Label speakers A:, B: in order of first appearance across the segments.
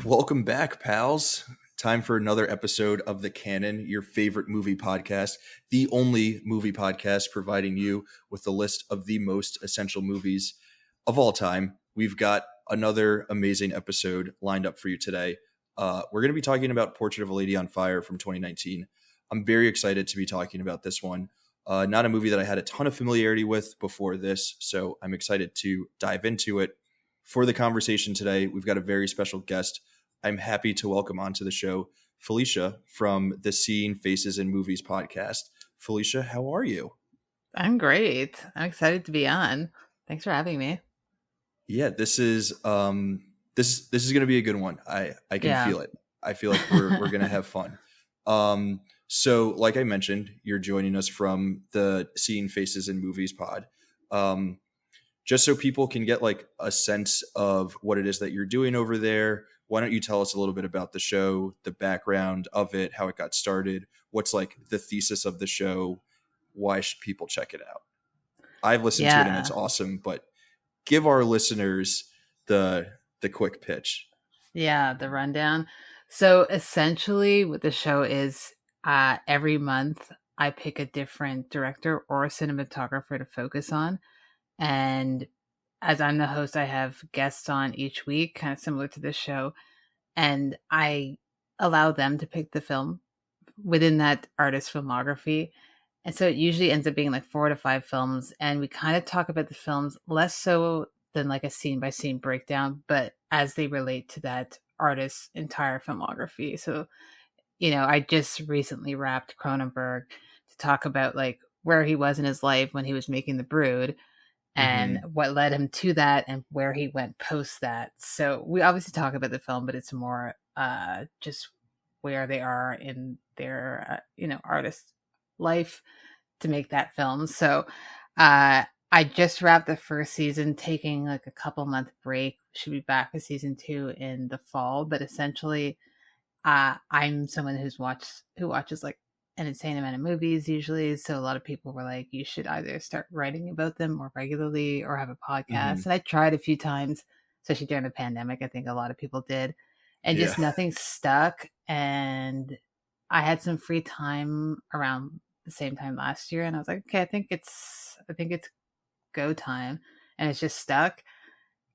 A: Welcome back, pals. Time for another episode of the Canon, your favorite movie podcast, the only movie podcast providing you with the list of the most essential movies of all time. We've got another amazing episode lined up for you today. We're going to be talking about Portrait of a Lady on Fire from 2019. I'm very excited to be talking about this one. Not a movie that I had a ton of familiarity with before this, so I'm excited to dive into it. For the conversation today, we've got a very special guest. I'm happy to welcome onto the show Felicia from the Seeing Faces in Movies podcast. Felicia, how are you?
B: I'm great. I'm excited to be on. Thanks for having me.
A: Yeah, this is going to be a good one. I can
B: Yeah.
A: feel it. I feel like we're going to have fun. So like I mentioned, you're joining us from the Seeing Faces in Movies pod. Just so people can get like a sense of what it is that you're doing over there, why don't you tell us a little bit about the show, the background of it, how it got started, what's like the thesis of the show, why should people check it out? I've listened to it and it's
B: Yeah.
A: awesome, but give our listeners the quick pitch.
B: Yeah. The rundown. So essentially, what the show is, every month I pick a different director or cinematographer to focus on. And as I'm the host, I have guests on each week, kind of similar to this show. And I allow them to pick the film within that artist's filmography. And so it usually ends up being like 4 to 5 films. And we kind of talk about the films less so than like a scene by scene breakdown, but as they relate to that artist's entire filmography. So, I just recently wrapped Cronenberg to talk about like where he was in his life when he was making The Brood and
A: Mm-hmm.
B: what led him to that and where he went post that. So we obviously talk about the film, but it's more just where they are in their artist life to make that film. So I just wrapped the first season, taking like a couple month break. Should be back for season 2 in the fall, but essentially I'm someone who watches like an insane amount of movies usually. So a lot of people were like, you should either start writing about them more regularly or have a
A: Mm-hmm.
B: podcast. And I tried a few times, especially during the pandemic. I think a lot of people did. And
A: Yeah.
B: just nothing stuck. And I had some free time around the same time last year. And I was like, okay, I think it's go time. And it's just stuck.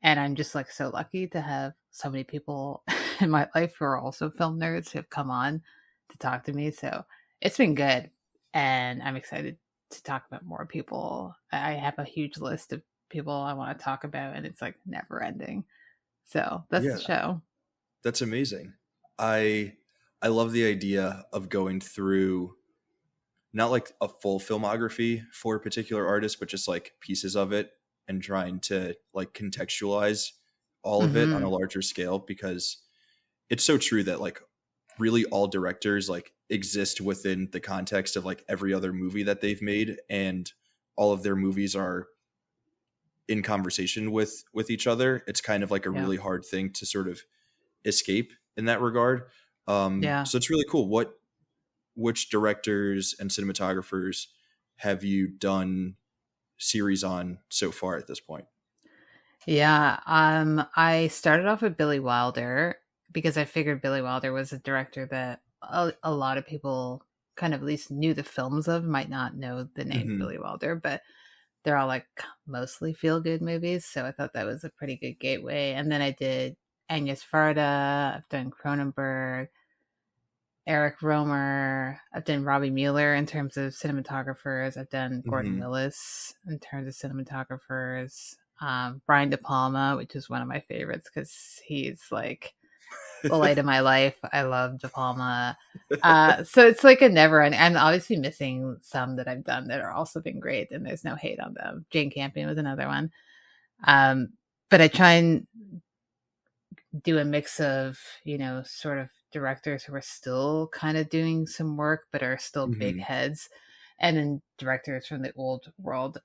B: And I'm just like so lucky to have so many people in my life who are also film nerds who have come on to talk to me. So it's been good. And I'm excited to talk about more people. I have a huge list of people I want to talk about, and it's like never ending. So that's the
A: Yeah,
B: show.
A: that's amazing. I I love the idea of going through not like a full filmography for a particular artist, but just like pieces of it and trying to like contextualize all of it on a
B: Hmm.
A: larger scale because it's so true that like really all directors like exist within the context of like every other movie that they've made and all of their movies are in conversation with each other. It's kind of like a
B: Yeah.
A: really hard thing to sort of escape in that regard.
B: Yeah.
A: So it's really cool. Which directors and cinematographers have you done series on so far at this point?
B: Yeah. I started off with Billy Wilder because I figured Billy Wilder was a director that a lot of people kind of at least knew the films of, might not know the name
A: Hmm.
B: Billy Wilder, but they're all like mostly feel good movies. So I thought that was a pretty good gateway. And then I did Agnes Varda, I've done Cronenberg, Eric Romer, I've done Robbie Mueller in terms of cinematographers, I've done Gordon
A: Hmm.
B: Willis in terms of cinematographers, Brian De Palma, which is one of my favorites because he's like the light of my life. I love De Palma. So it's like a never ending. I'm obviously missing some that I've done that are also been great, and there's no hate on them. Jane Campion was another one. Um, but I try and do a mix of, sort of directors who are still kind of doing some work, but are still big
A: Hmm.
B: heads, and then directors from the old world.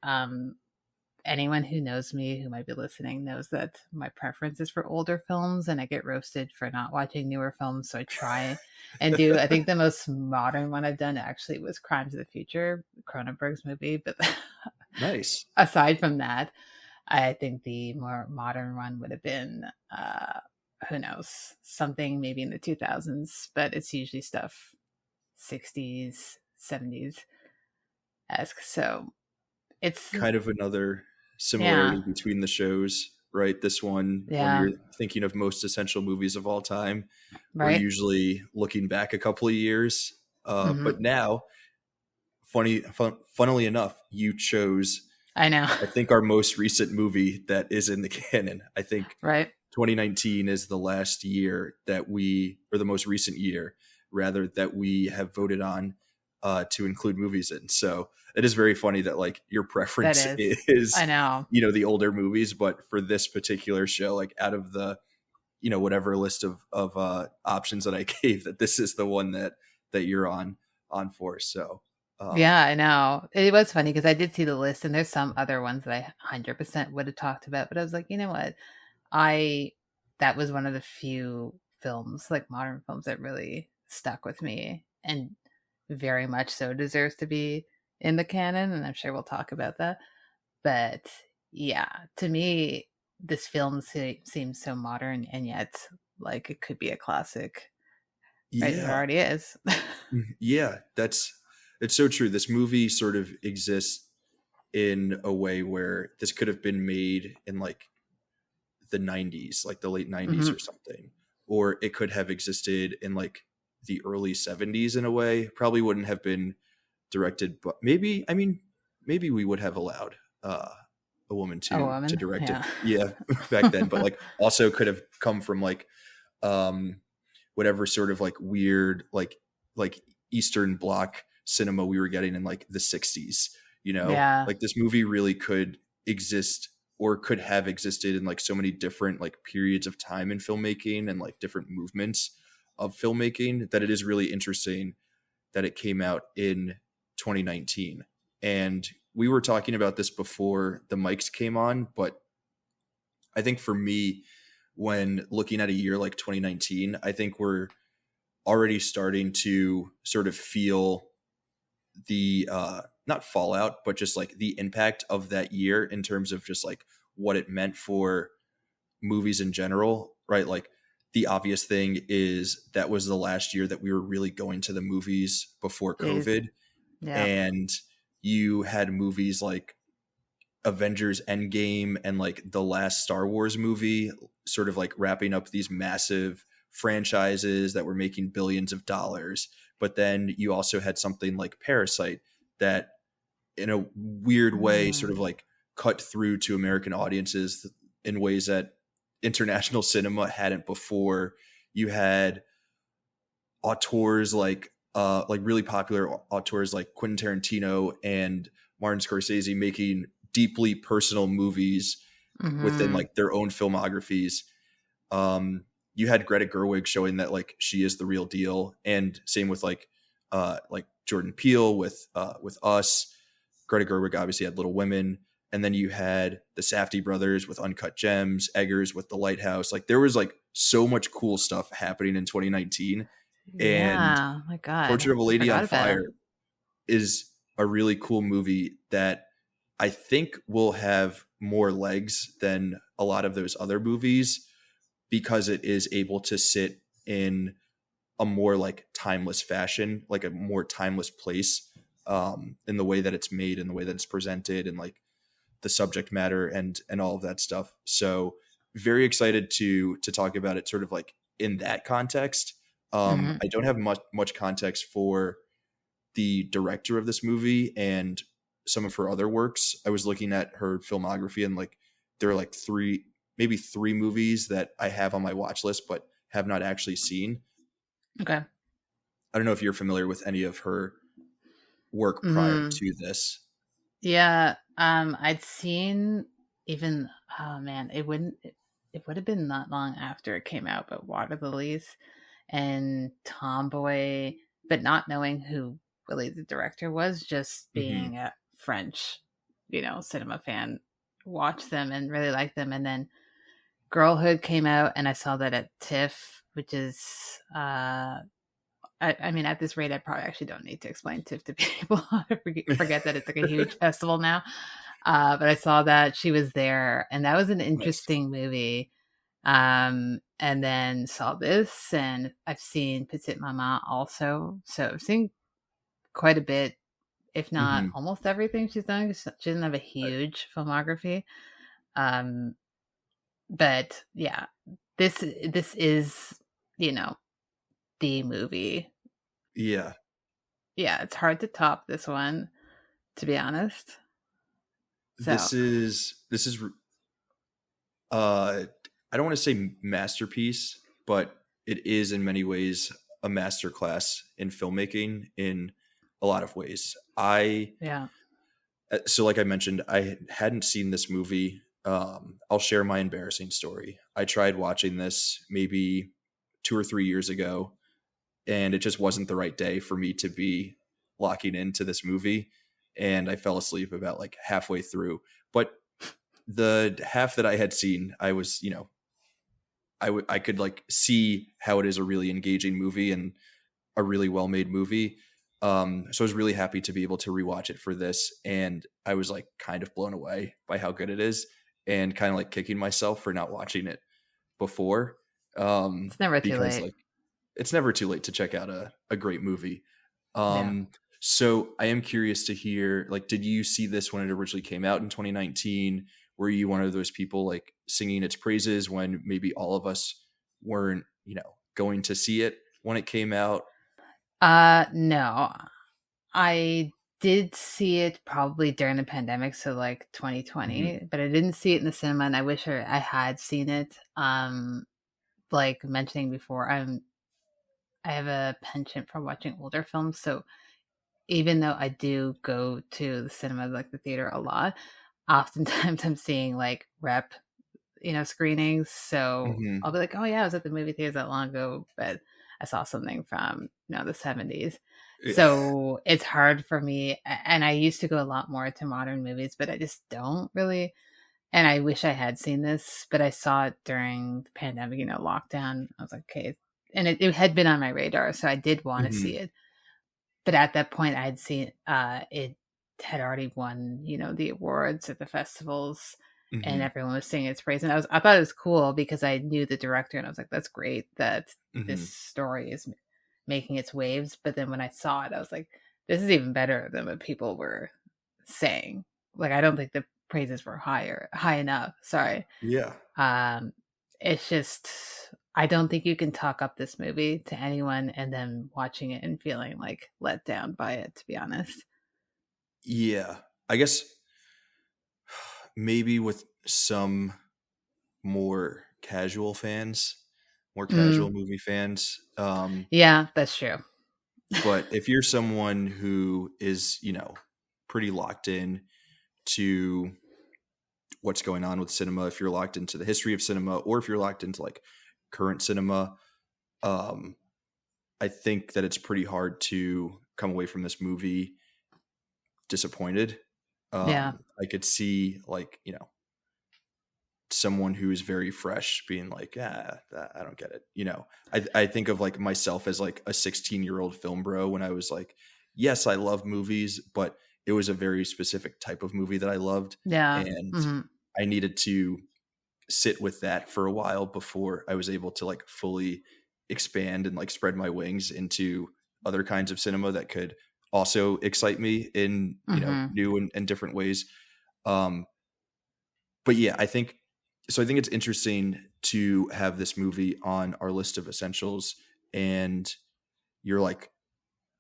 B: Anyone who knows me who might be listening knows that my preference is for older films and I get roasted for not watching newer films. So I try and do, I think the most modern one I've done actually was Crimes of the Future, Cronenberg's movie. But
A: Nice.
B: aside from that, I think the more modern one would have been who knows, something maybe in the 2000s, but it's usually stuff 60s, 70s esque. So it's,
A: Kind of another
B: yeah,
A: similarity between the shows, right? This one, when
B: yeah,
A: you're thinking of most essential movies of all time, we're
B: right.
A: usually looking back a couple of years. But
B: Hmm.
A: now, funnily enough, you chose,
B: I know.
A: I think, our most recent movie that is in the canon. I think
B: Right.
A: 2019 is the last year that we, or the most recent year, rather, that we have voted on to include movies in. So it is very funny that like your
B: That
A: preference
B: is.
A: is,
B: I know.
A: the older movies, but for this particular show, like out of the, whatever list of options that I gave, that this is the one that you're on for. So
B: Yeah,
A: um,
B: I know. It was funny because I did see the list and there's some other ones that I 100% would have talked about, but I was like, you know what? I that was one of the few films, like modern films, that really stuck with me and very much so deserves to be in the canon, and I'm sure we'll talk about that. But yeah, to me, this film seems so modern and yet like it could be a classic, right? It
A: yeah,
B: already is.
A: yeah, it's so true. This movie sort of exists in a way where this could have been made in like the 90s, like the late 90s or
B: Hmm.
A: something, or it could have existed in like the early 70s in a way. Probably wouldn't have been directed, but maybe, I mean, maybe we would have allowed a woman
B: A
A: to
B: woman,
A: direct it,
B: yeah.
A: yeah, back then. But like also could have come from like um whatever sort of like weird like Eastern Bloc cinema we were getting in like the 60s.
B: Yeah,
A: Like this movie really could exist, or could have existed, in like so many different like periods of time in filmmaking and like different movements of filmmaking, that it is really interesting that it came out in 2019. And we were talking about this before the mics came on, but I think for me, when looking at a year like 2019, I think we're already starting to sort of feel the not fallout, but just like the impact of that year in terms of just like what it meant for movies in general, right? Like the obvious thing is that was the last year that we were really going to the movies before
B: jeez,
A: COVID.
B: yeah.
A: And you had movies like Avengers Endgame and like the last Star Wars movie sort of like wrapping up these massive franchises that were making billions of dollars. But then you also had something like Parasite that, in a weird way, sort of
B: Mm.
A: like cut through to American audiences in ways that international cinema hadn't before. You had auteurs like really popular auteurs like Quentin Tarantino and Martin Scorsese making deeply personal movies within
B: Hmm.
A: like their own filmographies. Um, you had Greta Gerwig showing that like she is the real deal, and same with like Jordan Peele with Us. Greta Gerwig obviously had Little Women, and then you had the Safdie brothers with Uncut Gems, Eggers with The Lighthouse. Like there was like so much cool stuff happening in 2019, and
B: Yeah, my God,
A: Portrait of a
B: I
A: Lady on
B: forgot about it.
A: Fire is a really cool movie that I think will have more legs than a lot of those other movies, because it is able to sit in a more like timeless fashion, like a more timeless place, in the way that it's made, in the way that it's presented, and like the subject matter and all of that stuff. So very excited to talk about it sort of like in that context.
B: Hmm.
A: I don't have much context for the director of this movie and some of her other works. I was looking at her filmography, and like there are like maybe three movies that I have on my watch list but have not actually seen.
B: Okay.
A: I don't know if you're familiar with any of her work prior
B: Hmm.
A: to this.
B: Yeah. I'd seen even. Oh man, it would have been not long after it came out, but Water the Lilies and Tomboy, but not knowing who really the director was, just
A: Hmm.
B: being a French, cinema fan, watched them and really liked them, and then Girlhood came out, and I saw that at TIFF, which is, I mean, at this rate, I probably actually don't need to explain TIFF to people. I forget that it's like a huge festival now. But I saw that she was there, and that was an
A: Nice.
B: interesting movie. and then saw this, and I've seen Petite Maman also. So I've seen quite a bit, if not
A: Hmm.
B: almost everything she's done. She doesn't have a huge filmography. Um, but yeah, this is, you know, the movie.
A: Yeah,
B: Yeah, it's hard to top this one, to be honest. So
A: this is uh I don't want to say masterpiece, but it is in many ways a masterclass in filmmaking in a lot of ways. I
B: yeah.
A: So like I mentioned, I hadn't seen this movie. I'll share my embarrassing story. I tried watching this maybe 2 or 3 years ago, and it just wasn't the right day for me to be locking into this movie, and I fell asleep about like halfway through. But the half that I had seen, I was, I could like see how it is a really engaging movie and a really well made movie. So I was really happy to be able to rewatch it for this, and I was like kind of blown away by how good it is, and kind of like kicking myself for not watching it before,
B: It's never too
A: because
B: late.
A: like it's never too late to check out a great movie.
B: Yeah.
A: Um, so I am curious to hear, like, did you see this when it originally came out in 2019? Were you one of those people like singing its praises when maybe all of us weren't, going to see it when it came out?
B: No. I did see it probably during the pandemic, so like
A: Hmm.
B: 2020, but I didn't see it in the cinema, and I wish I had seen it. Like mentioning before, I have a penchant for watching older films, so even though I do go to the cinema, like the theater, a lot, oftentimes I'm seeing like rep, screenings. So
A: Hmm.
B: I'll be like, oh yeah, I was at the movie theater that long ago, but I saw something from, the 70s.
A: Yeah.
B: So it's hard for me. And I used to go a lot more to modern movies, but I just don't really. And I wish I had seen this, but I saw it during the pandemic, lockdown. I was like, okay. And it had been on my radar. So I did want to see
A: Hmm.
B: it. But at that point, I had seen it had already won, the awards at the festivals, and
A: Hmm.
B: everyone was singing its praise. And I thought it was cool because I knew the director, and I was like, that's great that this
A: Hmm.
B: story is making its waves. But then when I saw it, I was like, this is even better than what people were saying. Like, I don't think the praises were high enough. Sorry.
A: Yeah.
B: Um, it's just, I don't think you can talk up this movie to anyone and then watching it and feeling like let down by it, to be honest.
A: Yeah. I guess maybe with some more casual fans, more
B: Mm,
A: casual movie fans.
B: yeah, that's true.
A: But if you're someone who is, pretty locked in to what's going on with cinema, if you're locked into the history of cinema, or if you're locked into like current cinema, um, I think that it's pretty hard to come away from this movie disappointed.
B: Yeah,
A: I could see like, someone who is very fresh being like, I don't get it. I think of like myself as like a 16-year-old film bro when I was like, yes, I love movies, but it was a very specific type of movie that I loved.
B: yeah,
A: And
B: hmm,
A: I needed to sit with that for a while before I was able to like fully expand and like spread my wings into other kinds of cinema that could also excite me in,
B: hmm,
A: new and different ways. Um, but yeah, I think it's interesting to have this movie on our list of essentials, and you're like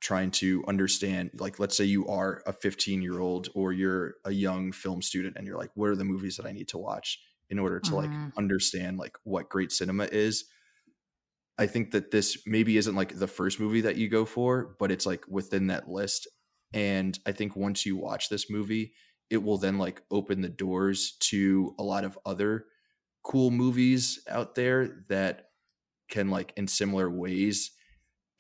A: trying to understand, like, let's say you are a 15-year-old or you're a young film student and you're like, what are the movies that I need to watch in order to like
B: hmm,
A: understand like what great cinema is? I think that this maybe isn't like the first movie that you go for, but it's like within that list. And I think once you watch this movie, it will then like open the doors to a lot of other cool movies out there that can like in similar ways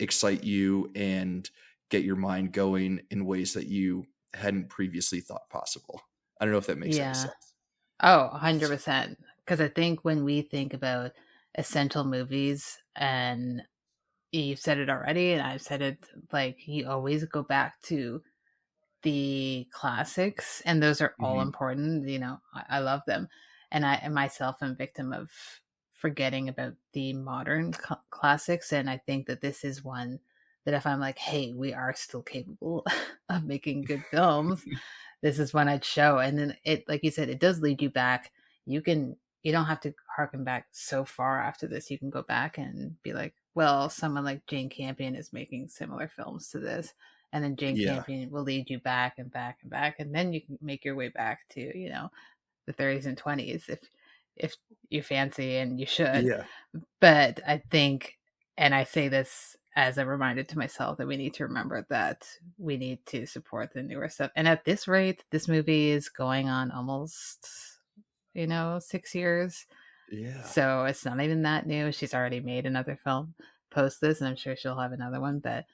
A: excite you and get your mind going in ways that you hadn't previously thought possible. I don't know if that makes any
B: yeah.
A: sense.
B: Oh, 100%. Because I think when we think about essential movies, and you've said it already, and I've said it, like, you always go back to the classics, and those are all
A: Hmm.
B: important. I love them, and I myself am victim of forgetting about the modern classics. And I think that this is one that if I'm like, hey, we are still capable of making good films, this is one I'd show. And then it, like you said, it does lead you back. You don't have to harken back so far after this. You can go back and be like, well, someone like Jane Campion is making similar films to this. And then Jane
A: Yeah.
B: Campion will lead you back and back and back. And then you can make your way back to, the 30s and 20s if you fancy, and you should.
A: Yeah.
B: But I think, and I say this as a reminder to myself, that we need to remember that we need to support the newer stuff. And at this rate, this movie is going on almost 6 years,
A: Yeah.
B: so it's not even that new. She's already made another film post this, and I'm sure she'll have another one. But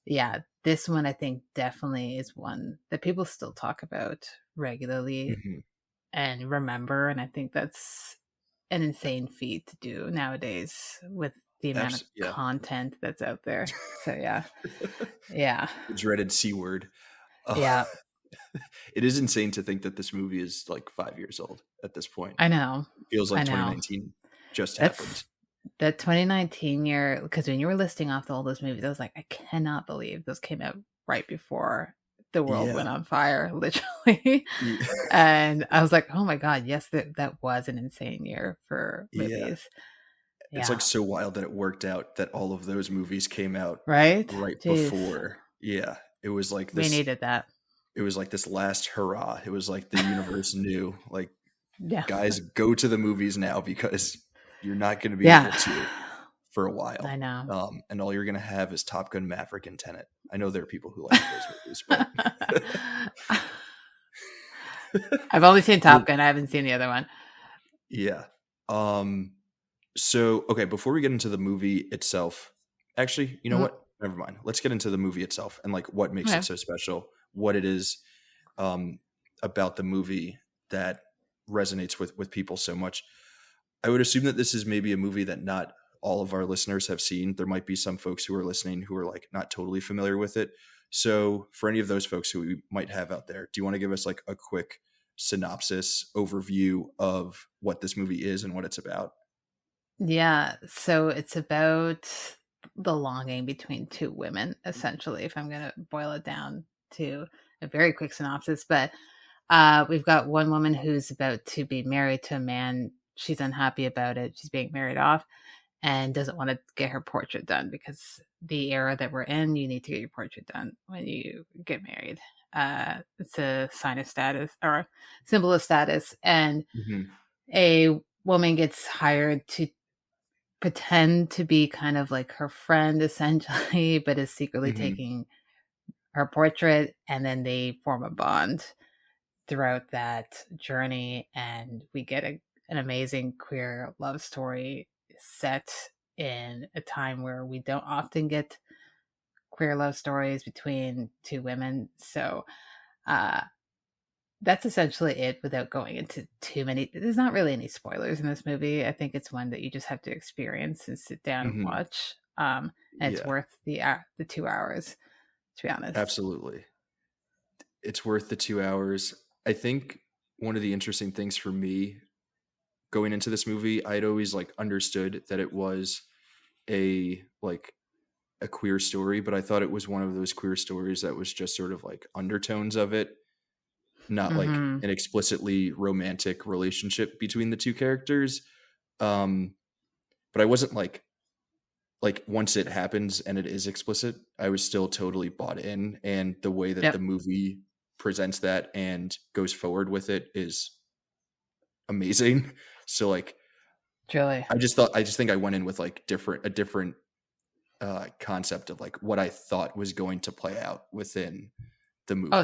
B: yeah, this one I think definitely is one that people still talk about regularly
A: Hmm.
B: and remember. And I think that's an insane feat to do nowadays with the amount of
A: Yeah.
B: content that's out there. So yeah. Yeah.
A: The dreaded C word.
B: Yeah.
A: It is insane to think that this movie is like 5 years old at this point.
B: I know.
A: It feels like
B: I know.
A: 2019 just happened.
B: That's that 2019 year, because when you were listing off all those movies, I was like, I cannot believe those came out right before the world
A: Yeah.
B: went on fire, literally.
A: Yeah.
B: And I was like, oh my God, yes, that was an insane year for
A: Yeah.
B: movies.
A: It's
B: Yeah.
A: like so wild that it worked out that all of those movies came out
B: Right?
A: right
B: Jeez.
A: before. Yeah. It was like
B: We
A: this.
B: needed that.
A: It was like this last hurrah. It was like the universe knew, like,
B: Yeah.
A: guys, go to the movies now because you're not going to be
B: Yeah.
A: able to for a while.
B: I know.
A: And all you're going to have is Top Gun Maverick and Tenet. I know there are people who like those movies, but
B: I've only seen Top Gun. I haven't seen the other one.
A: yeah. So, okay, before we get into the movie itself, actually, you know what? Never mind. Let's get into the movie itself and like what makes it so special, what it is about the movie that resonates with people so much. I would assume that this is maybe a movie that not all of our listeners have seen. There might be some folks who are listening who are like not totally familiar with it. So for any of those folks who we might have out there, do you want to give us like a quick synopsis overview of what this movie is and what it's about?
B: Yeah, so it's about the longing between two women, essentially, if I'm going to boil it down to a very quick synopsis. But we've got one woman who's about to be married to a man. She's unhappy about it. She's being married off and doesn't want to get her portrait done, because the era that we're in, you need to get your portrait done when you get married. It's a sign of status, or a symbol of status. And a woman gets hired to pretend to be kind of like her friend, essentially, but is secretly taking her portrait, and then they form a bond throughout that journey. And we get an amazing queer love story set in a time where we don't often get queer love stories between two women. So that's essentially it, without going into too many. There's not really any spoilers in this movie. I think it's one that you just have to experience and sit down and watch. And it's worth the 2 hours, to be honest.
A: Absolutely. It's worth the 2 hours. I think one of the interesting things for me going into this movie, I'd always like understood that it was a queer story, but I thought it was one of those queer stories that was just sort of like undertones of it, not like an explicitly romantic relationship between the two characters. But I wasn't like once it happens and it is explicit, I was still totally bought in. And the way that the movie presents that and goes forward with it is amazing. So like,
B: Truly.
A: I just think I went in with like a different concept of like what I thought was going to play out within the movie.
B: Oh,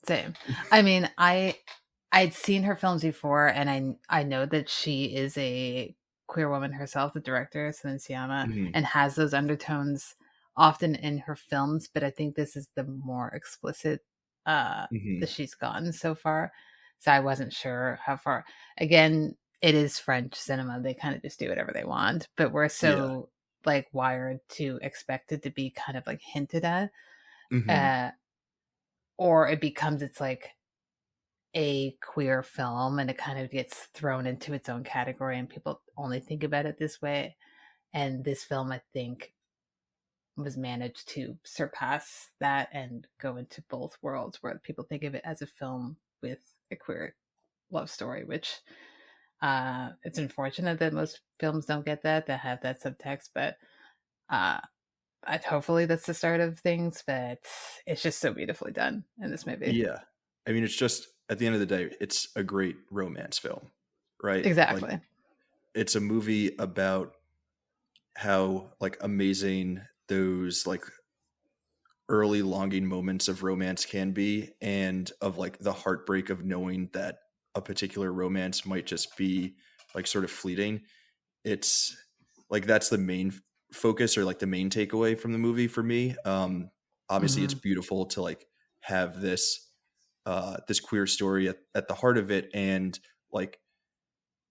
B: same. I mean, I'd seen her films before, and I know that she is a queer woman herself, the director, Silenciama, and has those undertones often in her films, but I think this is the more explicit that she's gotten so far. So I wasn't sure how far. Again, it is French cinema. They kind of just do whatever they want, but we're so like wired to expect it to be kind of like hinted at. Or it becomes, it's like a queer film and it kind of gets thrown into its own category, and people only think about it this way. And this film, I think, was managed to surpass that and go into both worlds where people think of it as a film with a queer love story, which it's unfortunate that most films don't get that have that subtext, but uh, hopefully that's the start of things. But it's just so beautifully done in this movie.
A: Yeah. I mean, it's just at the end of the day, it's a great romance film, right? Like
B: Exactly.
A: it's a movie about how like amazing those like early longing moments of romance can be, and of like the heartbreak of knowing that a particular romance might just be like sort of fleeting. It's like that's the main focus, or like the main takeaway from the movie for me. Obviously it's
B: Hmm.
A: beautiful to like have this queer story at the heart of it, and like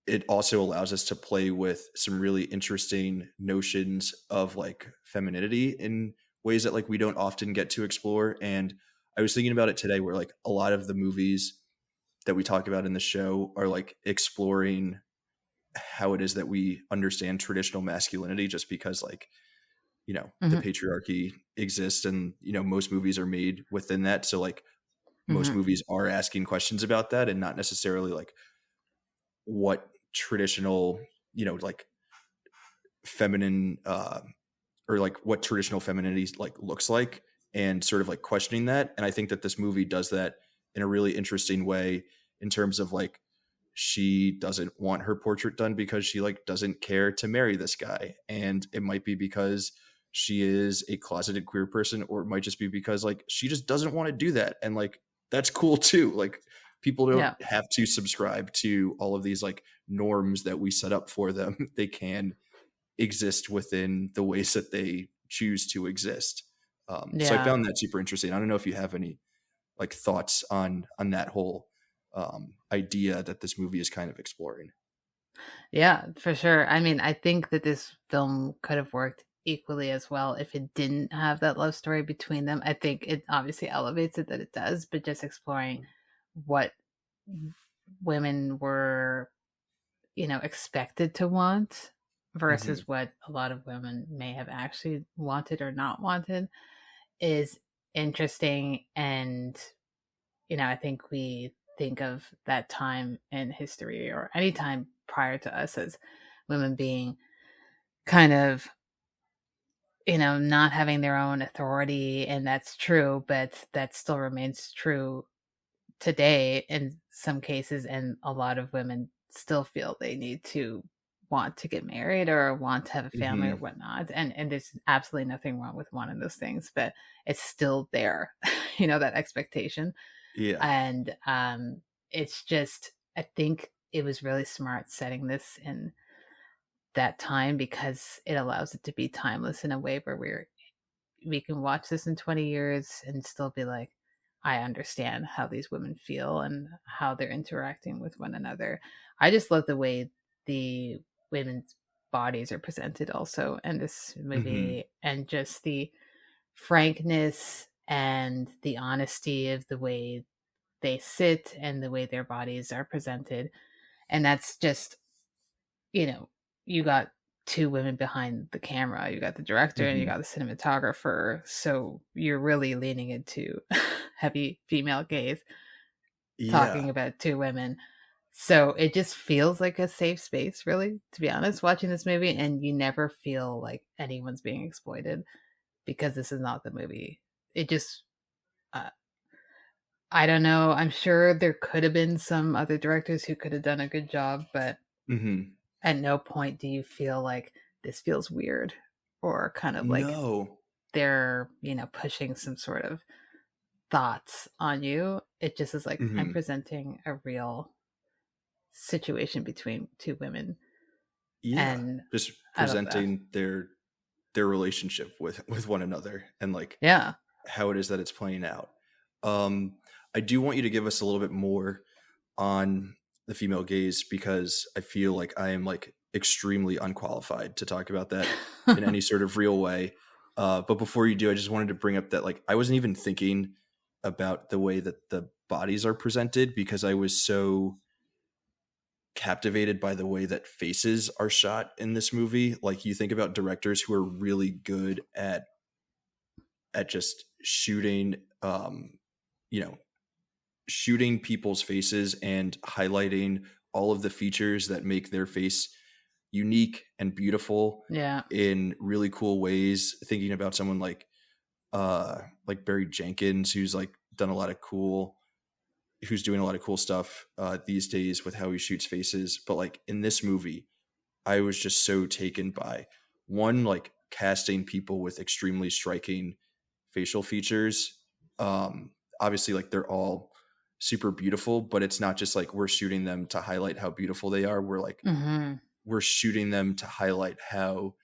A: it also allows us to play with some really interesting notions of like femininity in ways that like we don't often get to explore. And I was thinking about it today, where like a lot of the movies that we talk about in the show are like exploring how it is that we understand traditional masculinity, just because like, you know, the
B: Hmm.
A: patriarchy exists, and you know most movies are made within that. So like most
B: Hmm.
A: movies are asking questions about that, and not necessarily like what traditional, you know, like feminine or like what traditional femininity like looks like, and sort of like questioning that. And I think that this movie does that in a really interesting way, in terms of like she doesn't want her portrait done because she like doesn't care to marry this guy, and it might be because she is a closeted queer person, or it might just be because like she just doesn't want to do that, and like that's cool too. Like people don't
B: Yeah.
A: have to subscribe to all of these like norms that we set up for them. They can exist within the ways that they choose to exist. So I
B: Yeah.
A: found that super interesting. I don't know if you have any like thoughts on that whole idea that this movie is kind of exploring.
B: Yeah, for sure. I mean, I think that this film could have worked equally as well if it didn't have that love story between them. I think it obviously elevates it that it does, but just exploring what women were, expected to want
A: Hmm.
B: versus what a lot of women may have actually wanted or not wanted is interesting. And I think we think of that time in history or any time prior to us as women being kind of, not having their own authority. And that's true, but that still remains true today in some cases. And a lot of women still feel they need to want to get married or want to have a family or
A: Hmm.
B: whatnot. And there's absolutely nothing wrong with one of those things, but it's still there, that expectation.
A: Yeah.
B: And it's just, I think it was really smart setting this in that time because it allows it to be timeless in a way where we can watch this in 20 years and still be like, I understand how these women feel and how they're interacting with one another. I just love the way the women's bodies are presented also in this
A: Hmm.
B: movie, and just the frankness and the honesty of the way they sit and the way their bodies are presented. And that's just, you know, you got two women behind the camera. You got the director and you
A: Hmm.
B: got the cinematographer. So you're really leaning into heavy female gaze
A: Yeah.
B: talking about two women. So it just feels like a safe space, really, to be honest, watching this movie. And you never feel like anyone's being exploited because this is not the movie. It just, uh, I don't know. I'm sure there could have been some other directors who could have done a good job, but
A: Hmm.
B: at no point do you feel like this feels weird or kind of like
A: No.
B: they're, pushing some sort of thoughts on you. It just is like I'm
A: Hmm.
B: presenting a real situation between two women.
A: Yeah.
B: And
A: Just
B: I love that.
A: presenting their relationship with one another, and like
B: Yeah.
A: how it is that it's playing out. Um, I do want you to give us a little bit more on the female gaze, because I feel like I am like extremely unqualified to talk about that in any sort of real way. But before you do, I just wanted to bring up that like I wasn't even thinking about the way that the bodies are presented, because I was so captivated by the way that faces are shot in this movie. Like, you think about directors who are really good at just shooting, you know, shooting people's faces and highlighting all of the features that make their face unique and beautiful
B: Yeah.
A: in really cool ways. Thinking about someone like Barry Jenkins, who's like done a lot of cool who's doing a lot of cool stuff these days with how he shoots faces. But like in this movie, I was just so taken by one, like casting people with extremely striking facial features. Obviously, like they're all super beautiful, but it's not just like we're shooting them to highlight how beautiful they are.
B: Mm-hmm.
A: We're shooting them to highlight how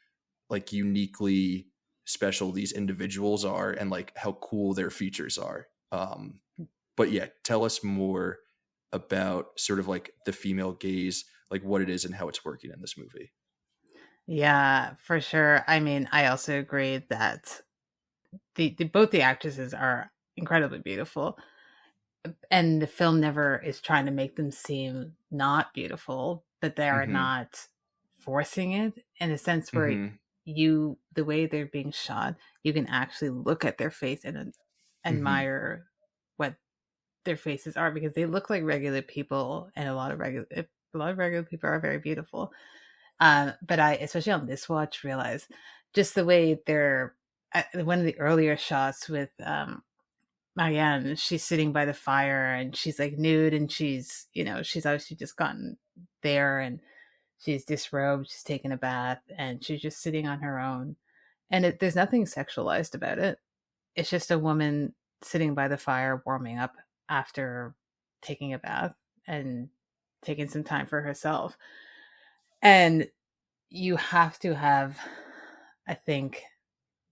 A: like uniquely special these individuals are and like how cool their features are. But yeah, tell us more about sort of like the female gaze, like what it is and how it's working in this movie.
B: Yeah, for sure. I mean, I also agree that both the actresses are incredibly beautiful, and the film never is trying to make them seem not beautiful, but they are
A: Mm-hmm.
B: not forcing it in a sense where
A: Mm-hmm.
B: the way they're being shot, you can actually look at their face and
A: Mm-hmm.
B: admire what their faces are, because they look like regular people, and a lot of regular people are very beautiful. But I, especially on this watch, realized just the way they're one of the earlier shots with Marianne. She's sitting by the fire and she's like nude, and she's obviously just gotten there, and she's disrobed, she's taken a bath, and she's just sitting on her own. And there's nothing sexualized about it. It's just a woman sitting by the fire, warming up after taking a bath and taking some time for herself. And you have to have, I think,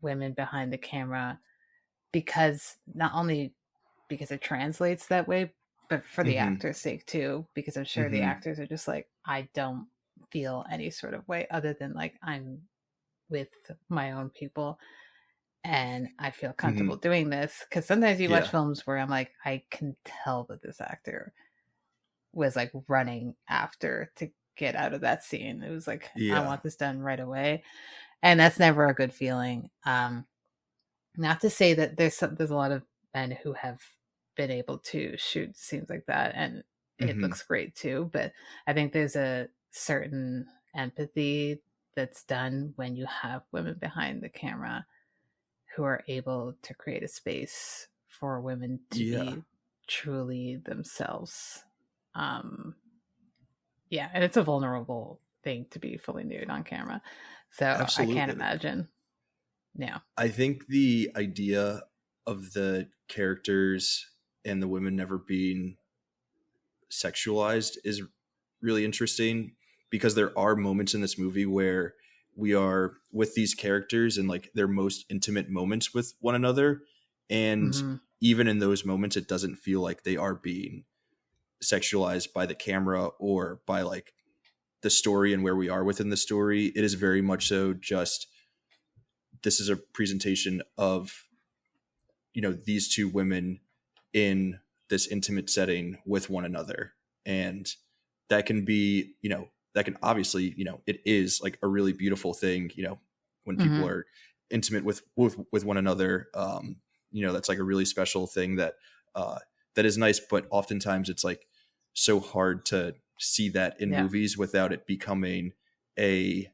B: women behind the camera, because not only because it translates that way, but for the
A: Mm-hmm.
B: actor's sake too, because I'm sure the
A: Mm-hmm.
B: actors are just like, I don't feel any sort of way other than like I'm with my own people and I feel
A: Mm-hmm.
B: comfortable doing this. Because sometimes you watch
A: Yeah.
B: films where I'm like, I can tell that this actor was like running after to get out of that scene. It was like, I
A: Yeah.
B: want this done right away, and that's never a good feeling. Not to say that there's a lot of men who have been able to shoot scenes like that, and it
A: Mm-hmm.
B: looks great too. But I think there's a certain empathy that's done when you have women behind the camera who are able to create a space for women to
A: Yeah.
B: be truly themselves. Um, yeah, and it's a vulnerable thing to be fully nude on camera. So I can't
A: Absolutely.
B: imagine. Yeah.
A: I think the idea of the characters and the women never being sexualized is really interesting, because there are moments in this movie where we are with these characters in like their most intimate moments with one another, and
B: Hmm.
A: even in those moments it doesn't feel like they are being sexualized by the camera or by like the story and where we are within the story. It is very much so just, this is a presentation of, you know, these two women in this intimate setting with one another. And that can be, you know, that can obviously, you know, it is like a really beautiful thing, you know, when people
B: Hmm.
A: are intimate with one another. You know, that's like a really special thing that that is nice, but oftentimes it's like so hard to see that in
B: Yeah.
A: movies without it becoming a,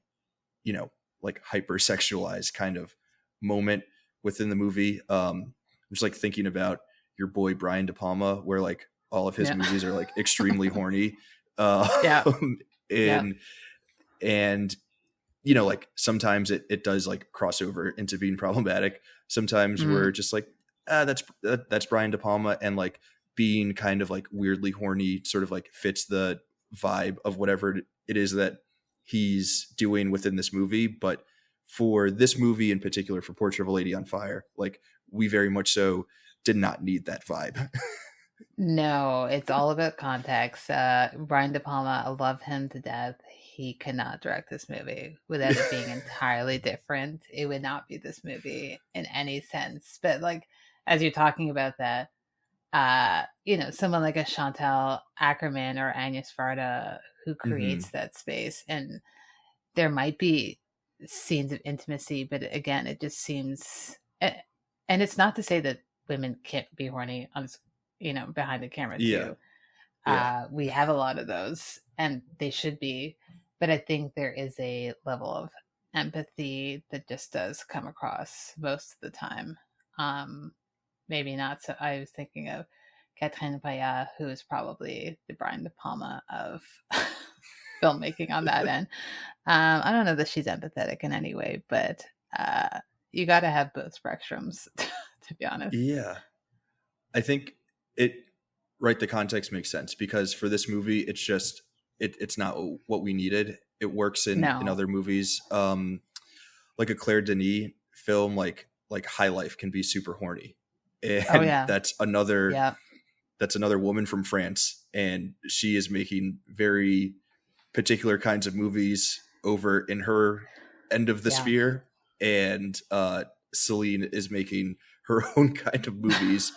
A: you know, like hypersexualized kind of moment within the movie. I'm just like thinking about your boy Brian De Palma, where like all of his
B: Yeah.
A: movies are like extremely horny, uh,
B: Yeah. Yeah.
A: and and you know, like sometimes it does like cross over into being problematic. Sometimes
B: Mm.
A: we're just like, that's Brian De Palma, and like being kind of like weirdly horny sort of like fits the vibe of whatever it is that he's doing within this movie. But for this movie in particular, for Portrait of a Lady on Fire, like we very much so did not need that vibe.
B: No, it's all about context. Brian De Palma, I love him to death. He could not direct this movie without it being entirely different. It would not be this movie in any sense. But like, as you're talking about that, someone like a Chantal Ackerman or Agnes Varda, who
A: Mm-hmm.
B: creates that space. And there might be scenes of intimacy, but again, it just seems, and it's not to say that women can't be horny on, behind the camera
A: Yeah.
B: too.
A: Yeah.
B: We have a lot of those, and they should be. But I think there is a level of empathy that just does come across most of the time. Um, Maybe not. So I was thinking of Catherine Paya, who is probably the Brian De Palma of filmmaking on that end. I don't know that she's empathetic in any way, but you got to have both spectrums, to be honest.
A: Yeah. I think it right, the context makes sense because for this movie it's just it's not what we needed. It works in
B: No.
A: other movies. Like a Claire Denis film like High Life can be super horny.
B: Oh
A: And
B: yeah. Yeah.
A: that's another woman from France, and she is making very particular kinds of movies over in her end of the
B: Yeah.
A: sphere, and Celine is making her own kind of movies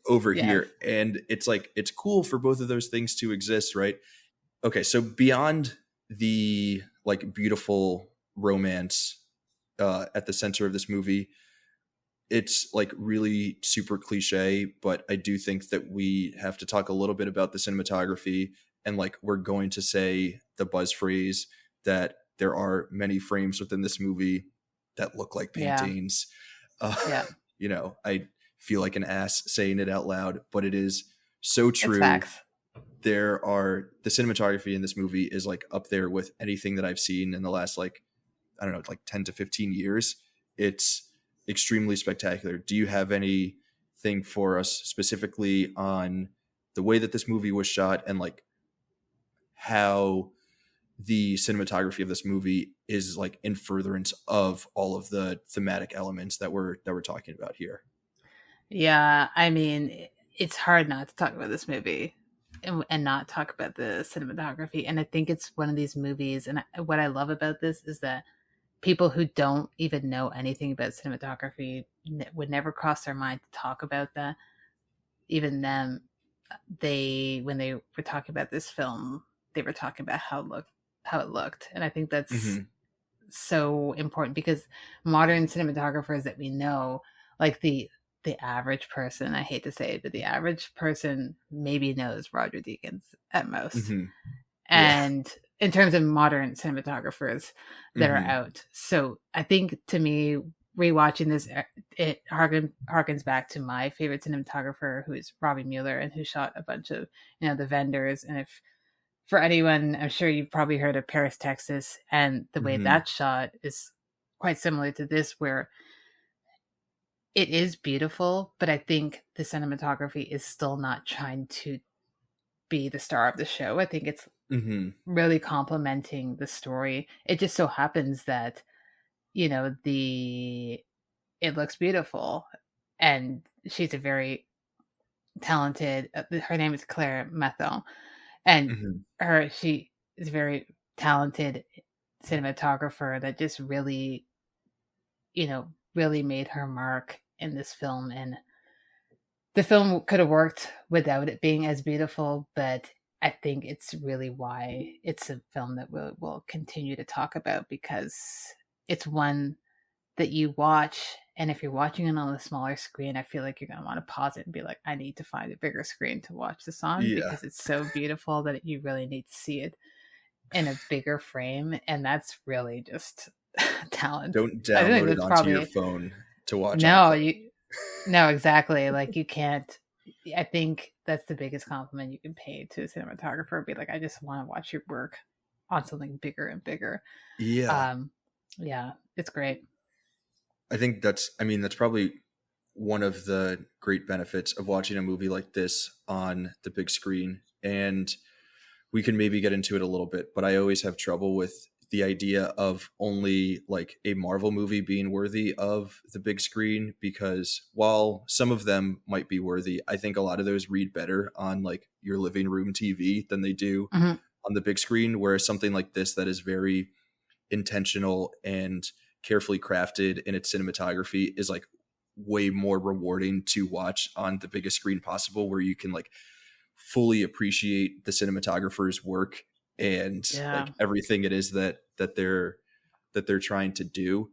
A: over
B: Yes.
A: here, and it's like it's cool for both of those things to exist, right? Okay, so beyond the like beautiful romance at the center of this movie, it's like really super cliche, but I do think that we have to talk a little bit about the cinematography, and like we're going to say the buzz phrase that there are many frames within this movie that look like
B: Yeah.
A: paintings. Uh,
B: Yeah.
A: I feel like an ass saying it out loud, but it is so
B: It's
A: true.
B: facts.
A: The cinematography in this movie is like up there with anything that I've seen in the last like I don't know, like 10 to 15 years. It's extremely spectacular. Do you have anything for us specifically on the way that this movie was shot and like how the cinematography of this movie is like in furtherance of all of the thematic elements that we're talking about here?
B: Yeah. I mean, it's hard not to talk about this movie and not talk about the cinematography. And I think it's one of these movies. And what I love about this is that people who don't even know anything about cinematography would never cross their mind to talk about that. Even them, when they were talking about this film, they were talking about how it looked, and I think that's
A: Mm-hmm.
B: so important because modern cinematographers that we know, like the average person, I hate to say it, but the average person maybe knows Roger Deakins at most,
A: Mm-hmm. Yeah.
B: and in terms of modern cinematographers that are
A: Mm-hmm.
B: out. So I think to me, rewatching this, it harkens back to my favorite cinematographer, who is Robbie Mueller, and who shot a bunch of the vendors. And if for anyone, I'm sure you've probably heard of Paris, Texas, and the way
A: Mm-hmm.
B: that shot is quite similar to this, where it is beautiful, but I think the cinematography is still not trying to be the star of the show. I think it's
A: Mm-hmm.
B: really complementing the story. It just so happens that, the it looks beautiful, and she's a very talented, her name is Claire Methot, and
A: Mm-hmm.
B: she is a very talented cinematographer that just really, really made her mark in this film. And the film could have worked without it being as beautiful, but I think it's really why it's a film that we'll continue to talk about, because it's one that you watch, and if you're watching it on a smaller screen, I feel like you're going to want to pause it and be like, I need to find a bigger screen to watch this on,
A: Yeah.
B: because it's so beautiful that you really need to see it in a bigger frame. And that's really just talent.
A: Don't
B: I think
A: download it
B: that's
A: onto your
B: probably
A: phone to watch on a
B: no,
A: plane.
B: you no, exactly. Like, you can't. I think that's the biggest compliment you can pay to a cinematographer. Be like, I just want to watch your work on something bigger and bigger.
A: Yeah.
B: Um, yeah, it's great.
A: I think that's probably one of the great benefits of watching a movie like this on the big screen. And we can maybe get into it a little bit, but I always have trouble with the idea of only like a Marvel movie being worthy of the big screen, because while some of them might be worthy, I think a lot of those read better on like your living room TV than they do
B: Hmm.
A: on the big screen, whereas something like this that is very intentional and carefully crafted in its cinematography is like way more rewarding to watch on the biggest screen possible, where you can like fully appreciate the cinematographer's work and
B: Yeah.
A: like everything it is that they're trying to do.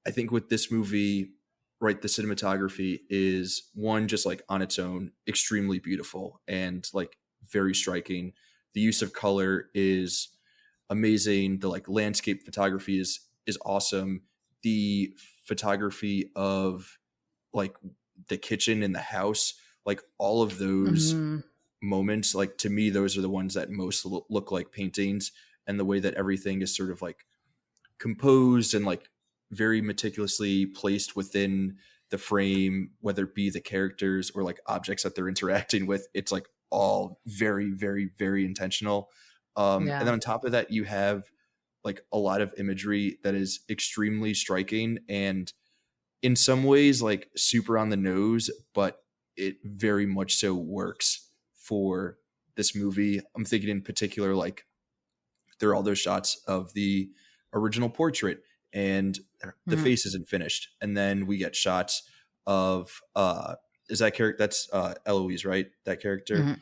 A: I think with this movie, right, the cinematography is one just like on its own extremely beautiful and like very striking. The use of color is amazing. The like landscape photography is awesome. The photography of like the kitchen and the house, like all of those
B: Hmm.
A: moments, like to me those are the ones that most look like paintings, and the way that everything is sort of like composed and like very meticulously placed within the frame, whether it be the characters or like objects that they're interacting with. It's like all very, very, very intentional. And
B: Yeah.
A: then on top of that, you have like a lot of imagery that is extremely striking and in some ways like super on the nose, but it very much so works for this movie. I'm thinking in particular, like there are all those shots of the original portrait and the
B: Hmm.
A: face isn't finished. And then we get shots of is that character that's Eloise, right? That character
B: Hmm.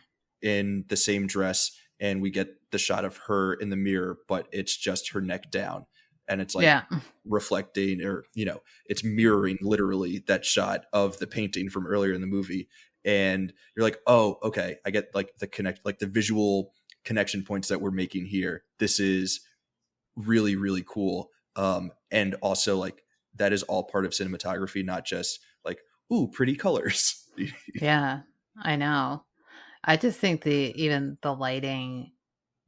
A: in the same dress, and we get the shot of her in the mirror, but it's just her neck down. And it's like
B: Yeah.
A: reflecting or, it's mirroring literally that shot of the painting from earlier in the movie. And you're like, oh, okay, I get like the visual connection points that we're making here. This is really, really cool. And also like that is all part of cinematography, not just like, ooh, pretty colors.
B: Yeah. I know. I just think even the lighting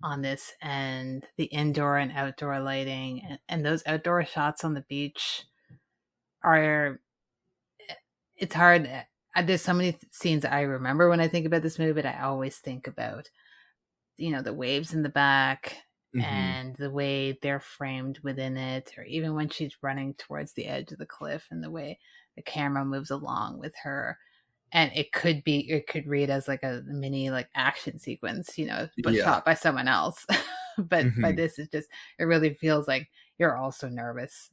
B: on this and the indoor and outdoor lighting and those outdoor shots on the beach are it's hard. There's so many scenes I remember when I think about this movie, but I always think about the waves in the back
A: Hmm.
B: and the way they're framed within it, or even when she's running towards the edge of the cliff and the way the camera moves along with her. And it could read as like a mini like action sequence, but
A: Yeah.
B: shot by someone else. But by
A: Hmm.
B: this is just it really feels like you're also nervous.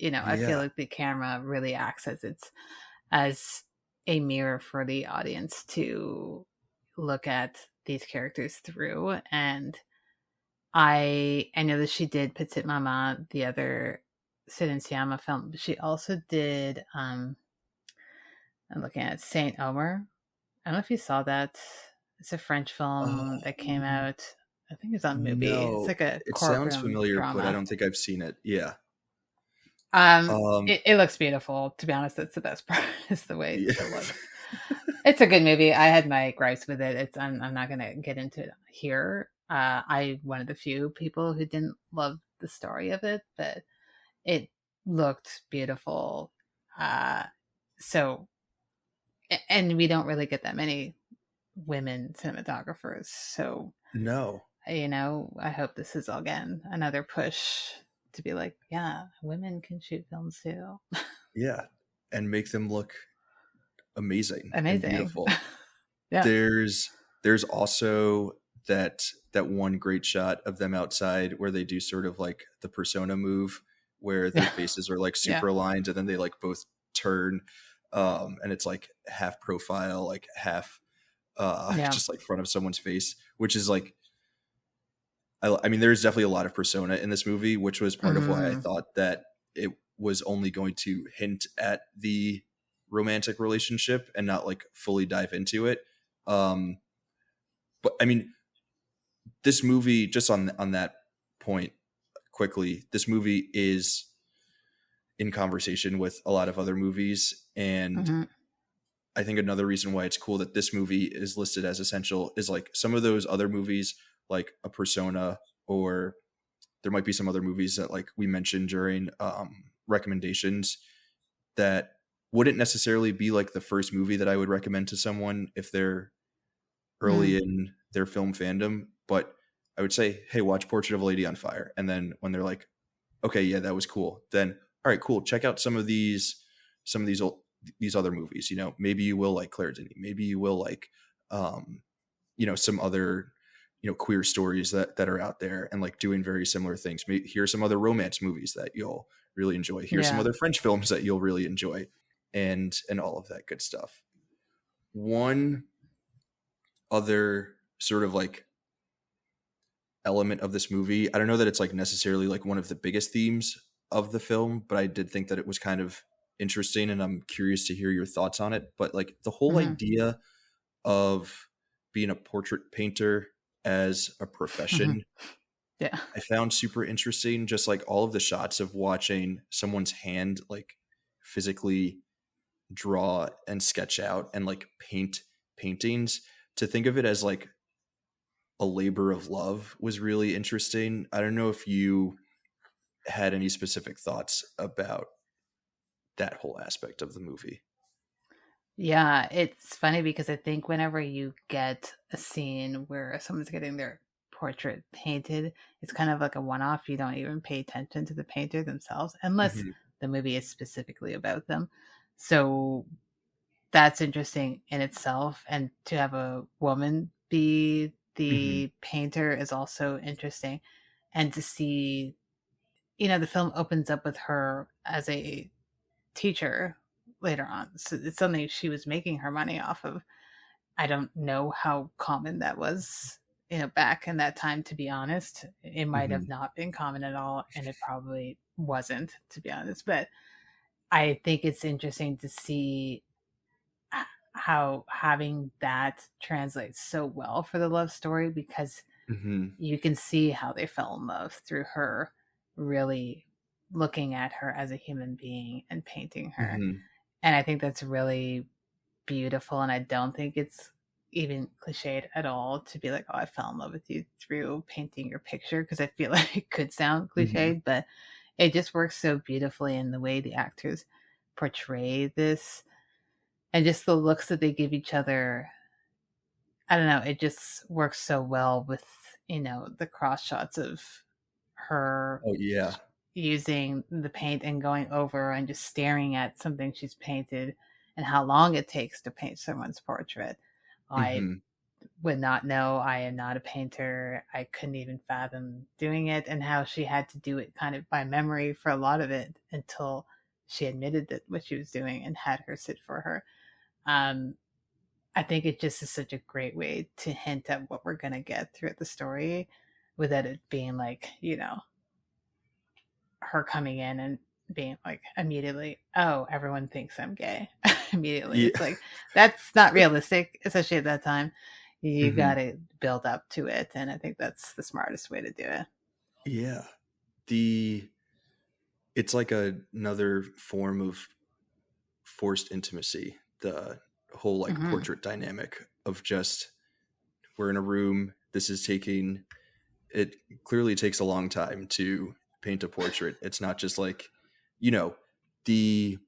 B: I feel
A: Yeah.
B: like the camera really acts as a mirror for the audience to look at these characters through. And I know that she did Petite Mama, the other Sid and Siama film, but she also did I'm looking at Saint Omer. I don't know if you saw that. It's a French film that came
A: Um,
B: out. I think it's on Mubi. It's
A: no,
B: like a
A: it sounds
B: courtroom
A: familiar, but I
B: drama.
A: don't think I've seen it. Yeah.
B: Um,
A: Um,
B: it looks beautiful. To be honest, that's the best part. Is the way
A: yeah.
B: it looks. It's a good movie. I had my gripes with it. I'm not gonna get into it here. I one of the few people who didn't love the story of it, but it looked beautiful. Uh, so and we don't really get that many women cinematographers. So
A: No.
B: I hope this is again another push to be like, yeah, women can shoot films too.
A: Yeah. And make them look amazing and
B: Amazing.
A: beautiful.
B: Yeah.
A: There's also that one great shot of them outside where they do sort of like the persona move where their
B: Yeah.
A: faces are like
B: Yeah.
A: super aligned and then they like both turn and it's like half profile, like half
B: Yeah.
A: just like front of someone's face, which is like I mean there's definitely a lot of persona in this movie, which was part of why I
B: Hmm.
A: thought that it was only going to hint at the romantic relationship and not like fully dive into it. um but I mean, this movie, just on that point quickly, this movie is in conversation with a lot of other movies, and
B: Hmm.
A: I think another reason why it's cool that this movie is listed as essential is like some of those other movies, like a Persona, or there might be some other movies that like we mentioned during recommendations that wouldn't necessarily be like the first movie that I would recommend to someone if they're early
B: Mm.
A: in their film fandom, but I would say, hey, watch Portrait of a Lady on Fire. And then when they're like, okay, yeah, that was cool, then all right, cool. Check out some of these other movies. Maybe you will like Claire Denis. Maybe you will like um, some other queer stories that are out there and like doing very similar things. Maybe here's some other romance movies that you'll really enjoy. Here's some
B: Yeah.
A: other French films that you'll really enjoy, and all of that good stuff. One other sort of like element of this movie. I don't know that it's like necessarily like one of the biggest themes of the film, but I did think that it was kind of interesting, and I'm curious to hear your thoughts on it. But like the whole
B: Hmm.
A: idea of being a portrait painter as a profession,
B: Yeah.
A: I found super interesting. Just like all of the shots of watching someone's hand like physically draw and sketch out and like paint paintings, to think of it as like a labor of love was really interesting. I don't know if you had any specific thoughts about that whole aspect of the movie.
B: Yeah, it's funny because I think whenever you get a scene where someone's getting their portrait painted, it's kind of like a one off. You don't even pay attention to the painter themselves unless
A: Hmm.
B: the movie is specifically about them. So that's interesting in itself. And to have a woman be
A: Hmm.
B: the painter is also interesting. And to see, the film opens up with her as a teacher later on. So it's something she was making her money off of. I don't know how common that was, back in that time, to be honest. It might
A: Hmm.
B: have not been common at all, and it probably wasn't, to be honest. But I think it's interesting to see how having that translates so well for the love story, because
A: Hmm.
B: you can see how they fell in love through her really looking at her as a human being and painting her.
A: Hmm.
B: And I think that's really beautiful. And I don't think it's even cliched at all to be like, oh, I fell in love with you through painting your picture, because I feel like it could sound
A: Hmm.
B: cliched, but it just works so beautifully in the way the actors portray this and just the looks that they give each other. I don't know, it just works so well with, the cross shots of her
A: Oh yeah.
B: using the paint and going over and just staring at something she's painted and how long it takes to paint someone's portrait. I
A: Hmm.
B: would not know. I am not a painter. I couldn't even fathom doing it, and how she had to do it kind of by memory for a lot of it until she admitted that what she was doing and had her sit for her. Um, I think it just is such a great way to hint at what we're going to get throughout the story without it being like, her coming in and being like immediately, oh, everyone thinks I'm gay. Immediately.
A: Yeah.
B: It's like, that's not realistic, especially at that time. You got
A: Hmm.
B: to build up to it. And I think that's the smartest way to do it.
A: Yeah. The It's like another form of forced intimacy. The whole like
B: Hmm.
A: portrait dynamic of just, we're in a room. This is taking, it clearly takes a long time to paint a portrait. It's not just like, you know, the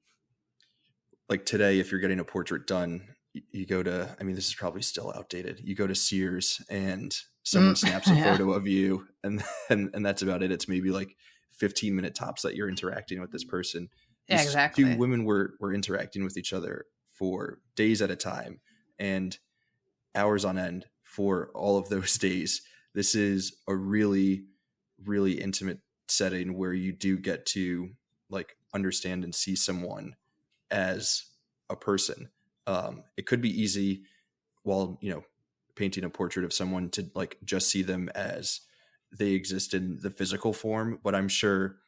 A: like today, if you're getting a portrait done, you go to, I mean, this is probably still outdated. You go to Sears and someone
B: Mm,
A: snaps a
B: yeah.
A: photo of you, and and that's about it. It's maybe like 15-minute tops that you're interacting with this person.
B: Yeah,
A: These two
B: exactly.
A: women were interacting with each other for days at a time and hours on end for all of those days. This is a really, really intimate setting where you do get to like understand and see someone as a person. It could be easy while, painting a portrait of someone to like just see them as they exist in the physical form, but I'm sure,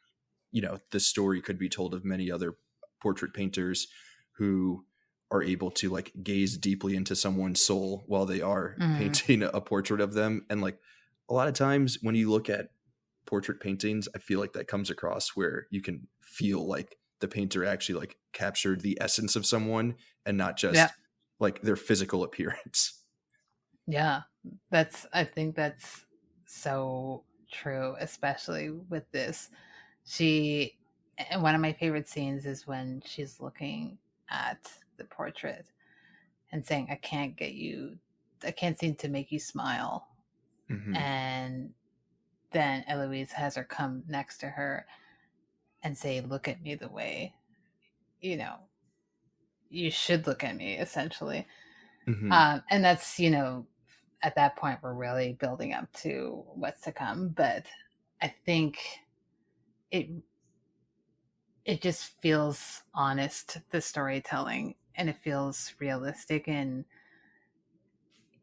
A: the story could be told of many other portrait painters who are able to like gaze deeply into someone's soul while they are
B: Hmm.
A: painting a portrait of them. And like a lot of times when you look at portrait paintings, I feel like that comes across where you can feel like the painter actually like captured the essence of someone and not
B: Yeah.
A: just like their physical appearance.
B: Yeah. I think that's so true, especially with this. She, and one of my favorite scenes is when she's looking at the portrait and saying, I can't seem to make you smile.
A: Hmm.
B: And then Eloise has her come next to her and say, look at me the way, you know, you should look at me, essentially.
A: Hmm.
B: And that's, at that point, we're really building up to what's to come. But I think it, it just feels honest, the storytelling, and it feels realistic. And,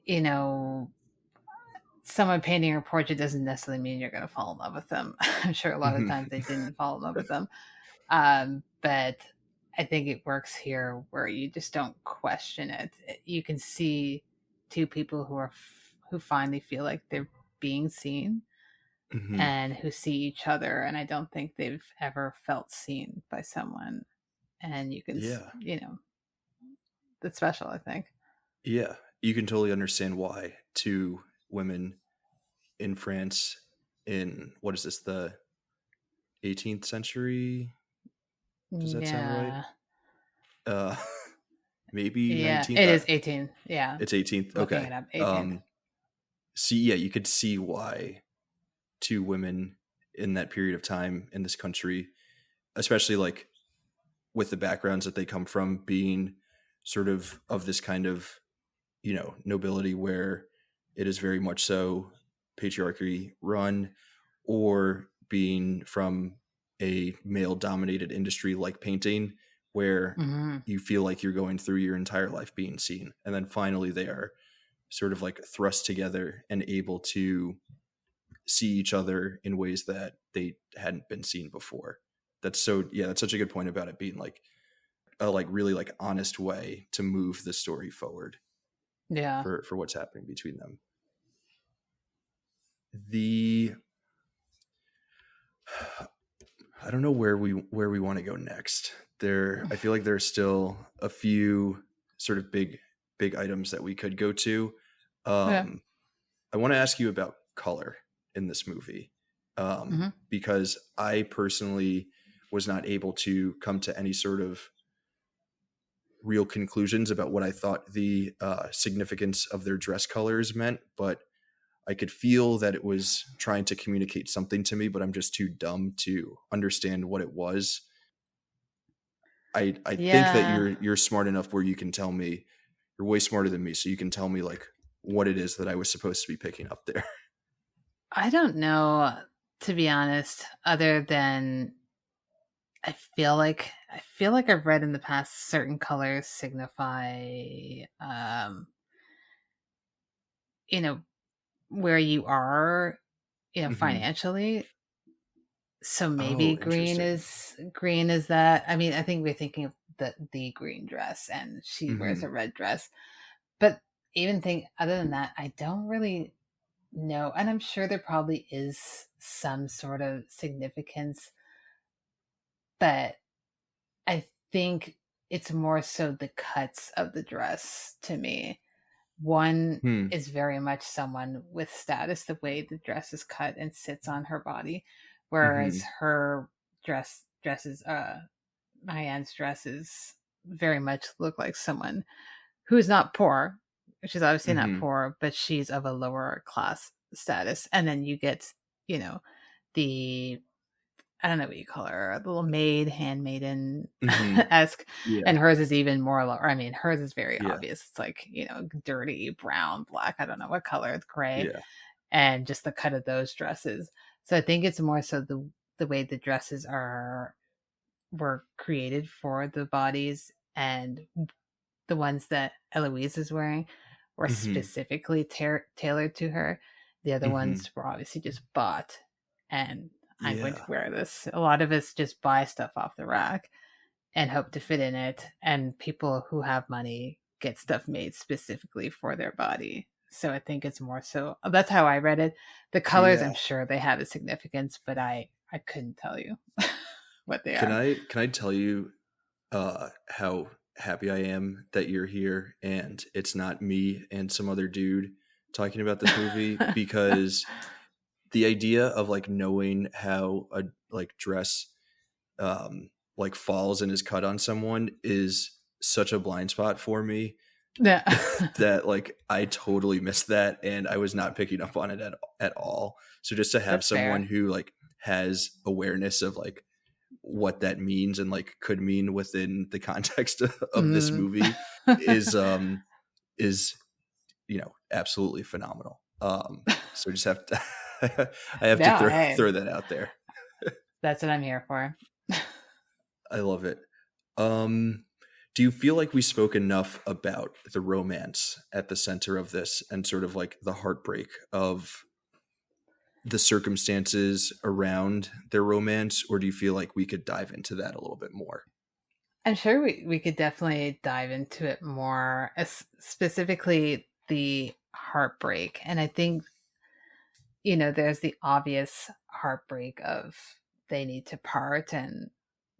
B: you know, someone painting your portrait doesn't necessarily mean you're going to fall in love with them. I'm sure a lot of times they didn't fall in love with them. But I think it works here where you just don't question it. You can see two people who finally feel like they're being seen
A: Hmm.
B: and who see each other, and I don't think they've ever felt seen by someone. And you can,
A: Yeah.
B: that's special, I think.
A: Yeah. You can totally understand why two women in France in, what is this, the 18th century? Does that sound right?
B: Yeah.
A: Uh, maybe
B: Yeah,
A: 19th.
B: it is 18. Yeah.
A: It's 18th.
B: Looking
A: Okay.
B: it up, 18th.
A: See, yeah, you could see why two women in that period of time in this country, especially like with the backgrounds that they come from, being sort of this kind of, nobility where it is very much so patriarchy run, or being from a male dominated industry like painting, where
B: Hmm.
A: you feel like you're going through your entire life being seen, and then finally they are sort of like thrust together and able to see each other in ways that they hadn't been seen before. That's such a good point about it being like a like really like honest way to move the story forward
B: Yeah.
A: for what's happening between them. The I don't know where we want to go next. I feel like there's still a few sort of big items that we could go to.
B: Yeah.
A: I want to ask you about color in this movie,
B: Hmm.
A: because I personally was not able to come to any sort of real conclusions about what I thought the significance of their dress colors meant, but I could feel that it was trying to communicate something to me, but I'm just too dumb to understand what it was. I think that
B: Yeah.
A: you're smart enough where you can tell me. You're way smarter than me, so you can tell me like what it is that I was supposed to be picking up there.
B: I don't know, to be honest, other than I feel like I've read in the past certain colors signify you know, where you are,
A: Hmm.
B: financially. So maybe
A: Oh,
B: green
A: interesting.
B: is that. I mean, I think we're thinking of the green dress and she wears
A: Hmm.
B: a red dress. But even think other than that, I don't really know. And I'm sure there probably is some sort of significance, but I think it's more so the cuts of the dress to me. One
A: Hmm.
B: is very much someone with status, the way the dress is cut and sits on her body, whereas
A: Hmm.
B: her dresses, Mayan's dresses very much look like someone who's not poor. She's obviously not
A: Hmm.
B: poor, but she's of a lower class status. And then you get, you know, the I don't know what you call her, the little maid, handmaiden
A: Hmm.
B: esque,
A: Yeah.
B: and hers is even more. I mean, hers is very
A: Yeah.
B: obvious. It's like dirty brown, black. I don't know what color. It's gray,
A: Yeah.
B: and just the cut of those dresses. So I think it's more so the way the dresses were created for the bodies, and the ones that Eloise is wearing were
A: Hmm.
B: specifically tailored to her. The other
A: Hmm.
B: ones were obviously just bought, and I'm going to
A: Yeah.
B: wear this. A lot of us just buy stuff off the rack and hope to fit in it, and people who have money get stuff made specifically for their body. So I think it's more so that's how I read it. The colors, I'm
A: Yeah.
B: sure they have a significance, but I couldn't tell you what they
A: Can
B: are.
A: I tell you how happy I am that you're here and it's not me and some other dude talking about this movie, because the idea of like knowing how a like dress like falls and is cut on someone is such a blind spot for me
B: Yeah.
A: that like I totally missed that and I was not picking up on it at all. So just to have
B: That's
A: someone
B: fair.
A: who like has awareness of like what that means and like could mean within the context of this
B: Mm.
A: movie is absolutely phenomenal. So just have to I have to
B: No,
A: throw
B: hey,
A: that out there.
B: that's what I'm here for.
A: I love it. um Do you feel like we spoke enough about the romance at the center of this and sort of like the heartbreak of the circumstances around their romance, or do you feel like we could dive into that a little bit more?
B: I'm sure we could definitely dive into it more, specifically the heartbreak. And I think, there's the obvious heartbreak of they need to part, and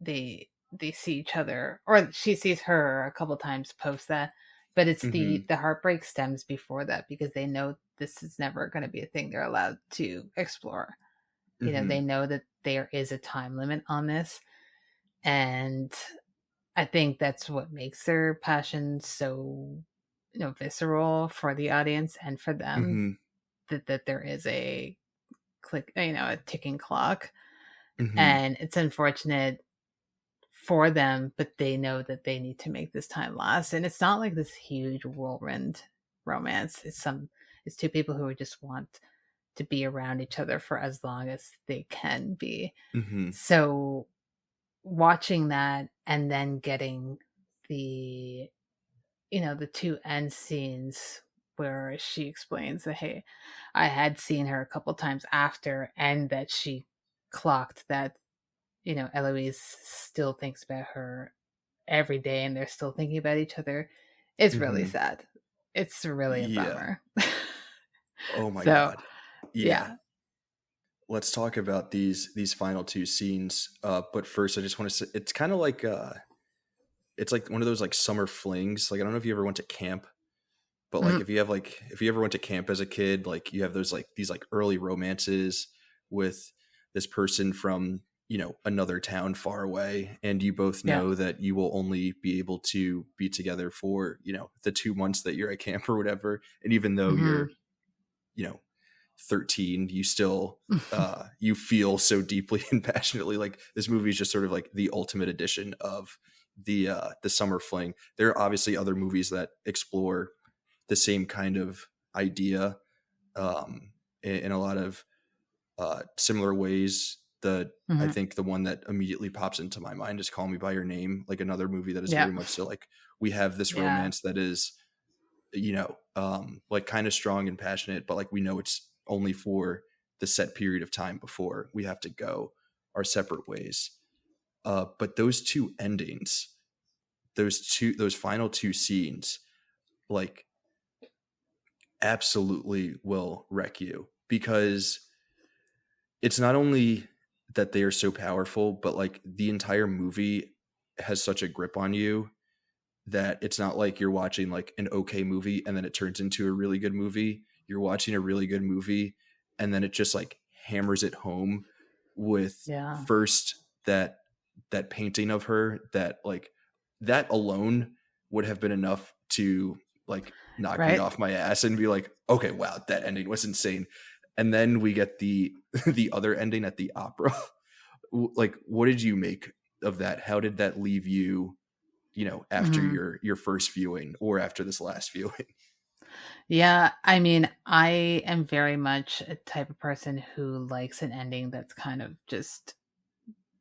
B: they see each other, or she sees her a couple times post that. But it's the
A: Mm-hmm.
B: the heartbreak stems before that, because they know this is never going to be a thing they're allowed to explore. They
A: Mm-hmm.
B: know that there is a time limit on this, and I think that's what makes their passion so, visceral for the audience and for them,
A: Mm-hmm.
B: that there is a click, a ticking clock.
A: Mm-hmm.
B: And it's unfortunate for them, but they know that they need to make this time last. And it's not like this huge whirlwind romance. It's two people who just want to be around each other for as long as they can be.
A: Mm-hmm.
B: So watching that, and then getting the the two end scenes where she explains that, hey, I had seen her a couple times after, and that she clocked that, Eloise still thinks about her every day, and they're still thinking about each other. It's really
A: Mm-hmm.
B: sad. It's really a
A: Yeah.
B: bummer.
A: Oh my
B: So
A: God. Yeah.
B: yeah.
A: Let's talk about these final two scenes. But first, I just want to say it's like one of those like summer flings. Like I don't know if you ever went to camp, but like
B: Mhm.
A: if you ever went to camp as a kid, like you have those like these like early romances with this person from another town far away, and you both
B: Yeah.
A: know that you will only be able to be together for the 2 months that you're at camp or whatever. And even though
B: Hmm.
A: you're you know 13, you still you feel so deeply and passionately. Like this movie is just sort of like the ultimate edition of the summer fling. There are obviously other movies that explore the same kind of idea in a lot of similar ways. I
B: Hmm.
A: think the one that immediately pops into my mind is Call Me by Your Name, like another movie that is
B: Yeah.
A: very much so like we have this
B: Yeah.
A: romance that is like kind of strong and passionate, but like we know it's only for the set period of time before we have to go our separate ways. But those two endings, those final two scenes, like absolutely will wreck you, because it's not only that they are so powerful, but like the entire movie has such a grip on you that it's not like you're watching like an okay movie and then it turns into a really good movie. You're watching a really good movie and then it just like hammers it home with
B: Yeah.
A: first that painting of her that like that alone would have been enough to like knock me
B: Right.
A: off my ass and be like, okay, wow, that ending was insane. And then we get the the other ending at the opera. Like what did you make of that? How did that leave you, after
B: Hmm.
A: your first viewing or after this last viewing?
B: Yeah, I mean, I am very much a type of person who likes an ending that's kind of just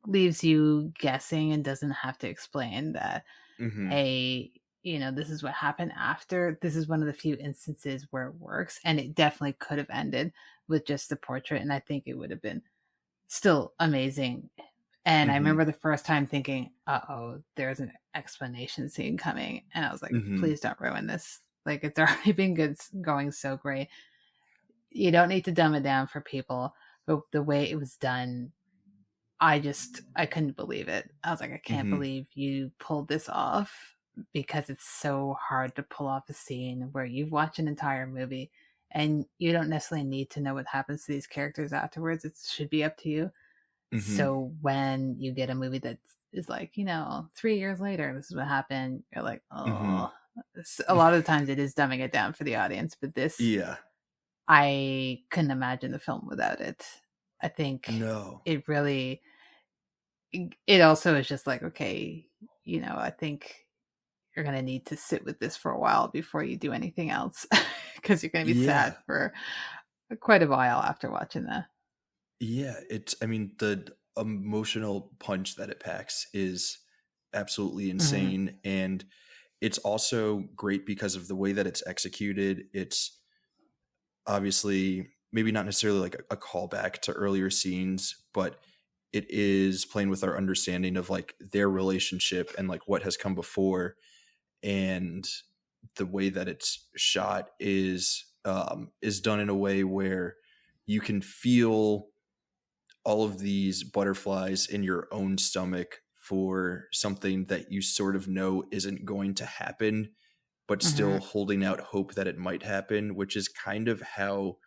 B: leaves you guessing and doesn't have to explain that,
A: Mhm.
B: hey, this is what happened after. This is one of the few instances where it works, and it definitely could have ended with just the portrait, and I think it would have been still amazing. And I
A: Mhm.
B: remember the first time thinking, "Uh-oh, there's an explanation scene coming." And I was like,
A: Mhm.
B: "Please don't ruin this. Like it's already been good going so great. You don't need to dumb it down for people." But the way it was done, I couldn't believe it. I was like, "I can't
A: Mhm.
B: believe you pulled this off," because it's so hard to pull off a scene where you've watched an entire movie and you don't necessarily need to know what happens to these characters afterwards. It should be up to you.
A: Mhm.
B: So when you get a movie that is like, 3 years later, this is what happened, you're like,
A: Mhm.
B: oh, a lot of the times it is dumbing it down for the audience, but this,
A: Yeah.
B: I couldn't imagine the film without it. I think
A: No.
B: it really, it also is just like, okay, I think you're going to need to sit with this for a while before you do anything else, because you're going to be sad
A: Yeah.
B: for quite a while after watching that.
A: Yeah, it's I mean, the emotional punch that it packs is absolutely
B: Hmm.
A: insane. And it's also great because of the way that it's executed. It's obviously maybe not necessarily like a callback to earlier scenes, but it is playing with our understanding of like their relationship and like what has come before. And the way that it's shot is done in a way where you can feel all of these butterflies in your own stomach for something that you sort of know isn't going to happen, but
B: Hmm.
A: still holding out hope that it might happen, which is kind of how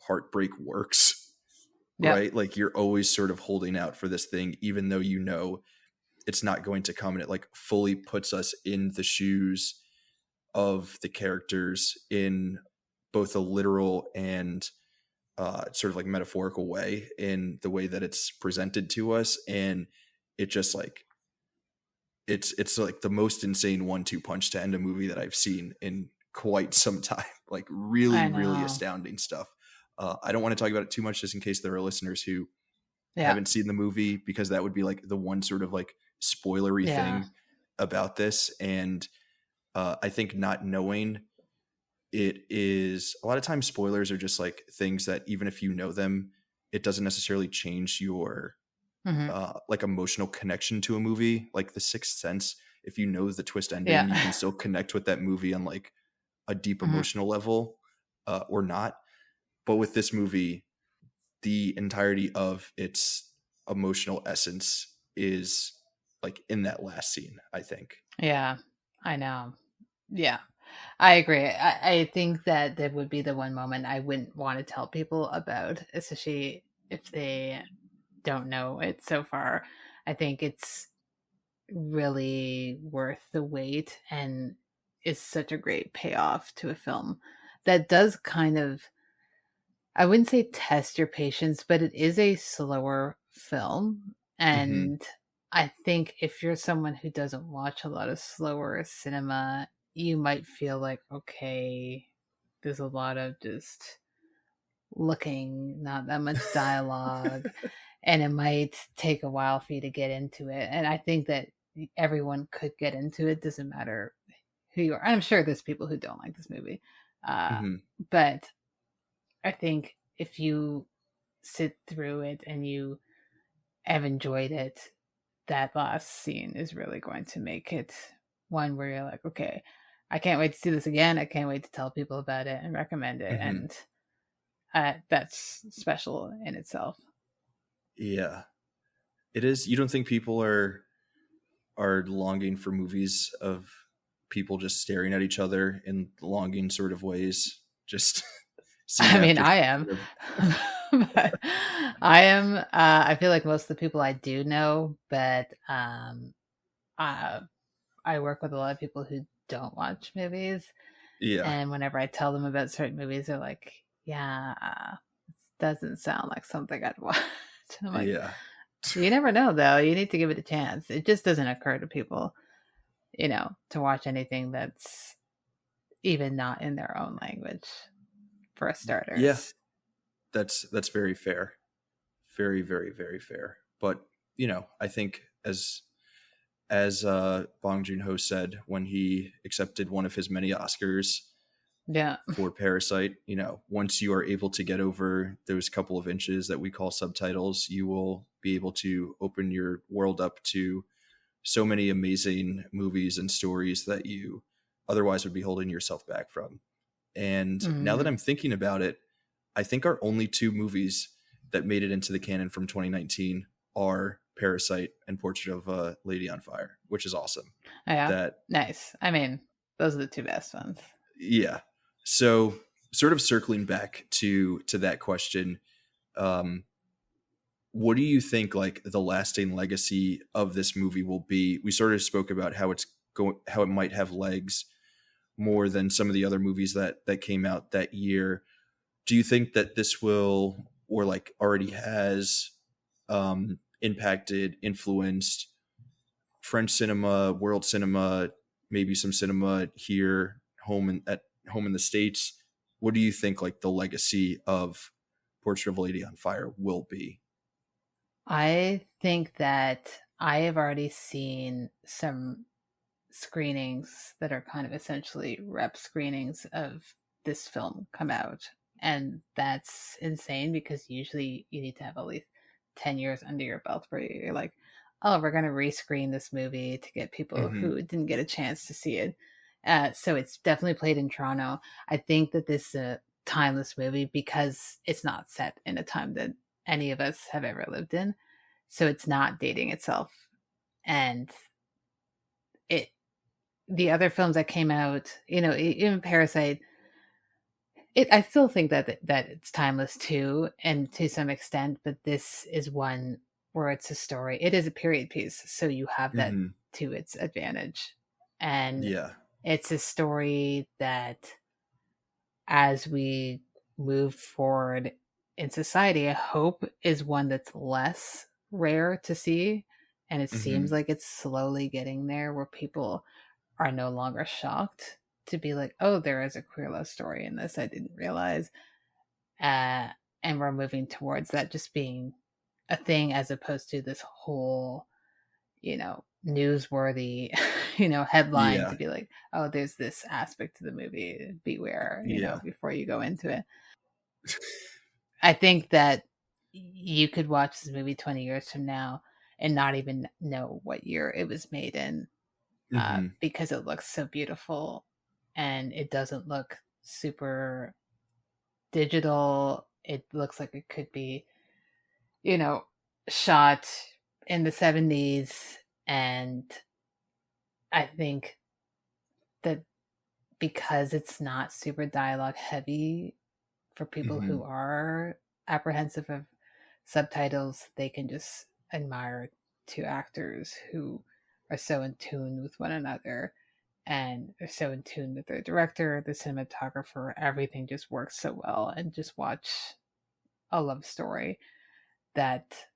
A: heartbreak works,
B: Yep.
A: right? Like you're always sort of holding out for this thing, even though you know it's not going to come. And it like fully puts us in the shoes of the characters in both a literal and sort of like metaphorical way in the way that it's presented to us. And it just like, it's like the most insane 1-2 punch to end a movie that I've seen in quite some time. Like really,
B: I
A: really
B: know.
A: astounding stuff. I don't want to talk about it too much just in case there are listeners who
B: Yeah.
A: haven't seen the movie, because that would be like the one sort of like spoilery
B: Yeah.
A: thing about this. And I think not knowing it is a lot of times spoilers are just like things that even if you know them, it doesn't necessarily change your
B: Hmm.
A: like emotional connection to a movie. Like The Sixth Sense, if you know the twist ending, you
B: Yeah.
A: can still connect with that movie on like a deep
B: Hmm.
A: emotional level, or not. But with this movie, the entirety of its emotional essence is like in that last scene, I think.
B: Yeah. I know. Yeah. I agree. I think that that would be the one moment I wouldn't want to tell people about, especially if they don't know it so far. I think it's really worth the wait and is such a great payoff to a film that does kind of, I wouldn't say test your patience, but it is a slower film.
A: Hmm.
B: And I think if you're someone who doesn't watch a lot of slower cinema, you might feel like, okay, there's a lot of just looking, not that much dialogue, and it might take a while for you to get into it. And I think that everyone could get into it, doesn't matter who you are. I'm sure there's people who don't like this movie. Uh,
A: Hmm.
B: but I think if you sit through it and you have enjoyed it, that last scene is really going to make it one where you're like, okay, I can't wait to see this again. I can't wait to tell people about it and recommend it.
A: Hmm.
B: And that's special in itself.
A: Yeah, it is. You don't think people are longing for movies of people just staring at each other in longing sort of ways, just scene
B: I mean,
A: after
B: I am.
A: scene of,
B: But I am. I feel like most of the people I do know, but uh, I work with a lot of people who don't watch movies,
A: yeah,
B: and whenever I tell them about certain movies, they're like, "Yeah, doesn't sound like something I'd watch." And I'm like,
A: yeah,
B: "You never know, though. You need to give it a chance. It just doesn't occur to people, to watch anything that's even not in their own language, for
A: yeah.
B: starters."
A: That's very fair, very, very, very fair. But I think as Bong Joon Ho said when he accepted one of his many Oscars
B: Yeah.
A: for Parasite, once you are able to get over those couple of inches that we call subtitles, you will be able to open your world up to so many amazing movies and stories that you otherwise would be holding yourself back from. And now that
B: Mm.
A: I'm thinking about it, I think our only two movies that made it into the canon from 2019 are Parasite and Portrait of a Lady on Fire, which is awesome.
B: Yeah.
A: That
B: Nice. I mean, those are the two best ones.
A: Yeah. So sort of circling back to that question, um, what do you think like the lasting legacy of this movie will be? We sort of spoke about how it might have legs more than some of the other movies that came out that year. Do you think that this will, or like already has, impacted, influenced French cinema, world cinema, maybe some cinema here, home in the States? What do you think like the legacy of Portrait of a Lady on Fire will be?
B: I think that I have already seen some screenings that are kind of essentially rep screenings of this film come out. And that's insane because usually you need to have at least 10 years under your belt where you're like, oh, we're going to rescreen this movie to get people
A: Hmm.
B: who didn't get a chance to see it. So it's definitely played in Toronto. I think that this is a timeless movie because it's not set in a time that any of us have ever lived in. So it's not dating itself. And it the other films that came out, even Parasite, I still think that it's timeless too, and to some extent. But this is one where it's a story. It is a period piece, so you have that
A: Hmm.
B: to its advantage, and
A: Yeah.
B: it's a story that, as we move forward in society, I hope is one that's less rare to see, and it seems
A: Hmm.
B: like it's slowly getting there, where people are no longer shocked to be like, oh, there is a queer love story in this. I didn't realize. Uh, and we're moving towards that just being a thing as opposed to this whole, newsworthy, headline
A: Yeah.
B: to be like, oh, there's this aspect to the movie. Beware,
A: Yeah.
B: before you go into it. I think that you could watch this movie 20 years from now and not even know what year it was made in,
A: Hmm.
B: because it looks so beautiful and it doesn't look super digital. It looks like it could be, you know, shot in the 70s. And I think that because it's not super dialogue heavy, for people who
A: Hmm.
B: are apprehensive of subtitles, they can just admire two actors who are so in tune with one another and are so in tune with their director, the cinematographer. Everything just works so well, and just watch a love story that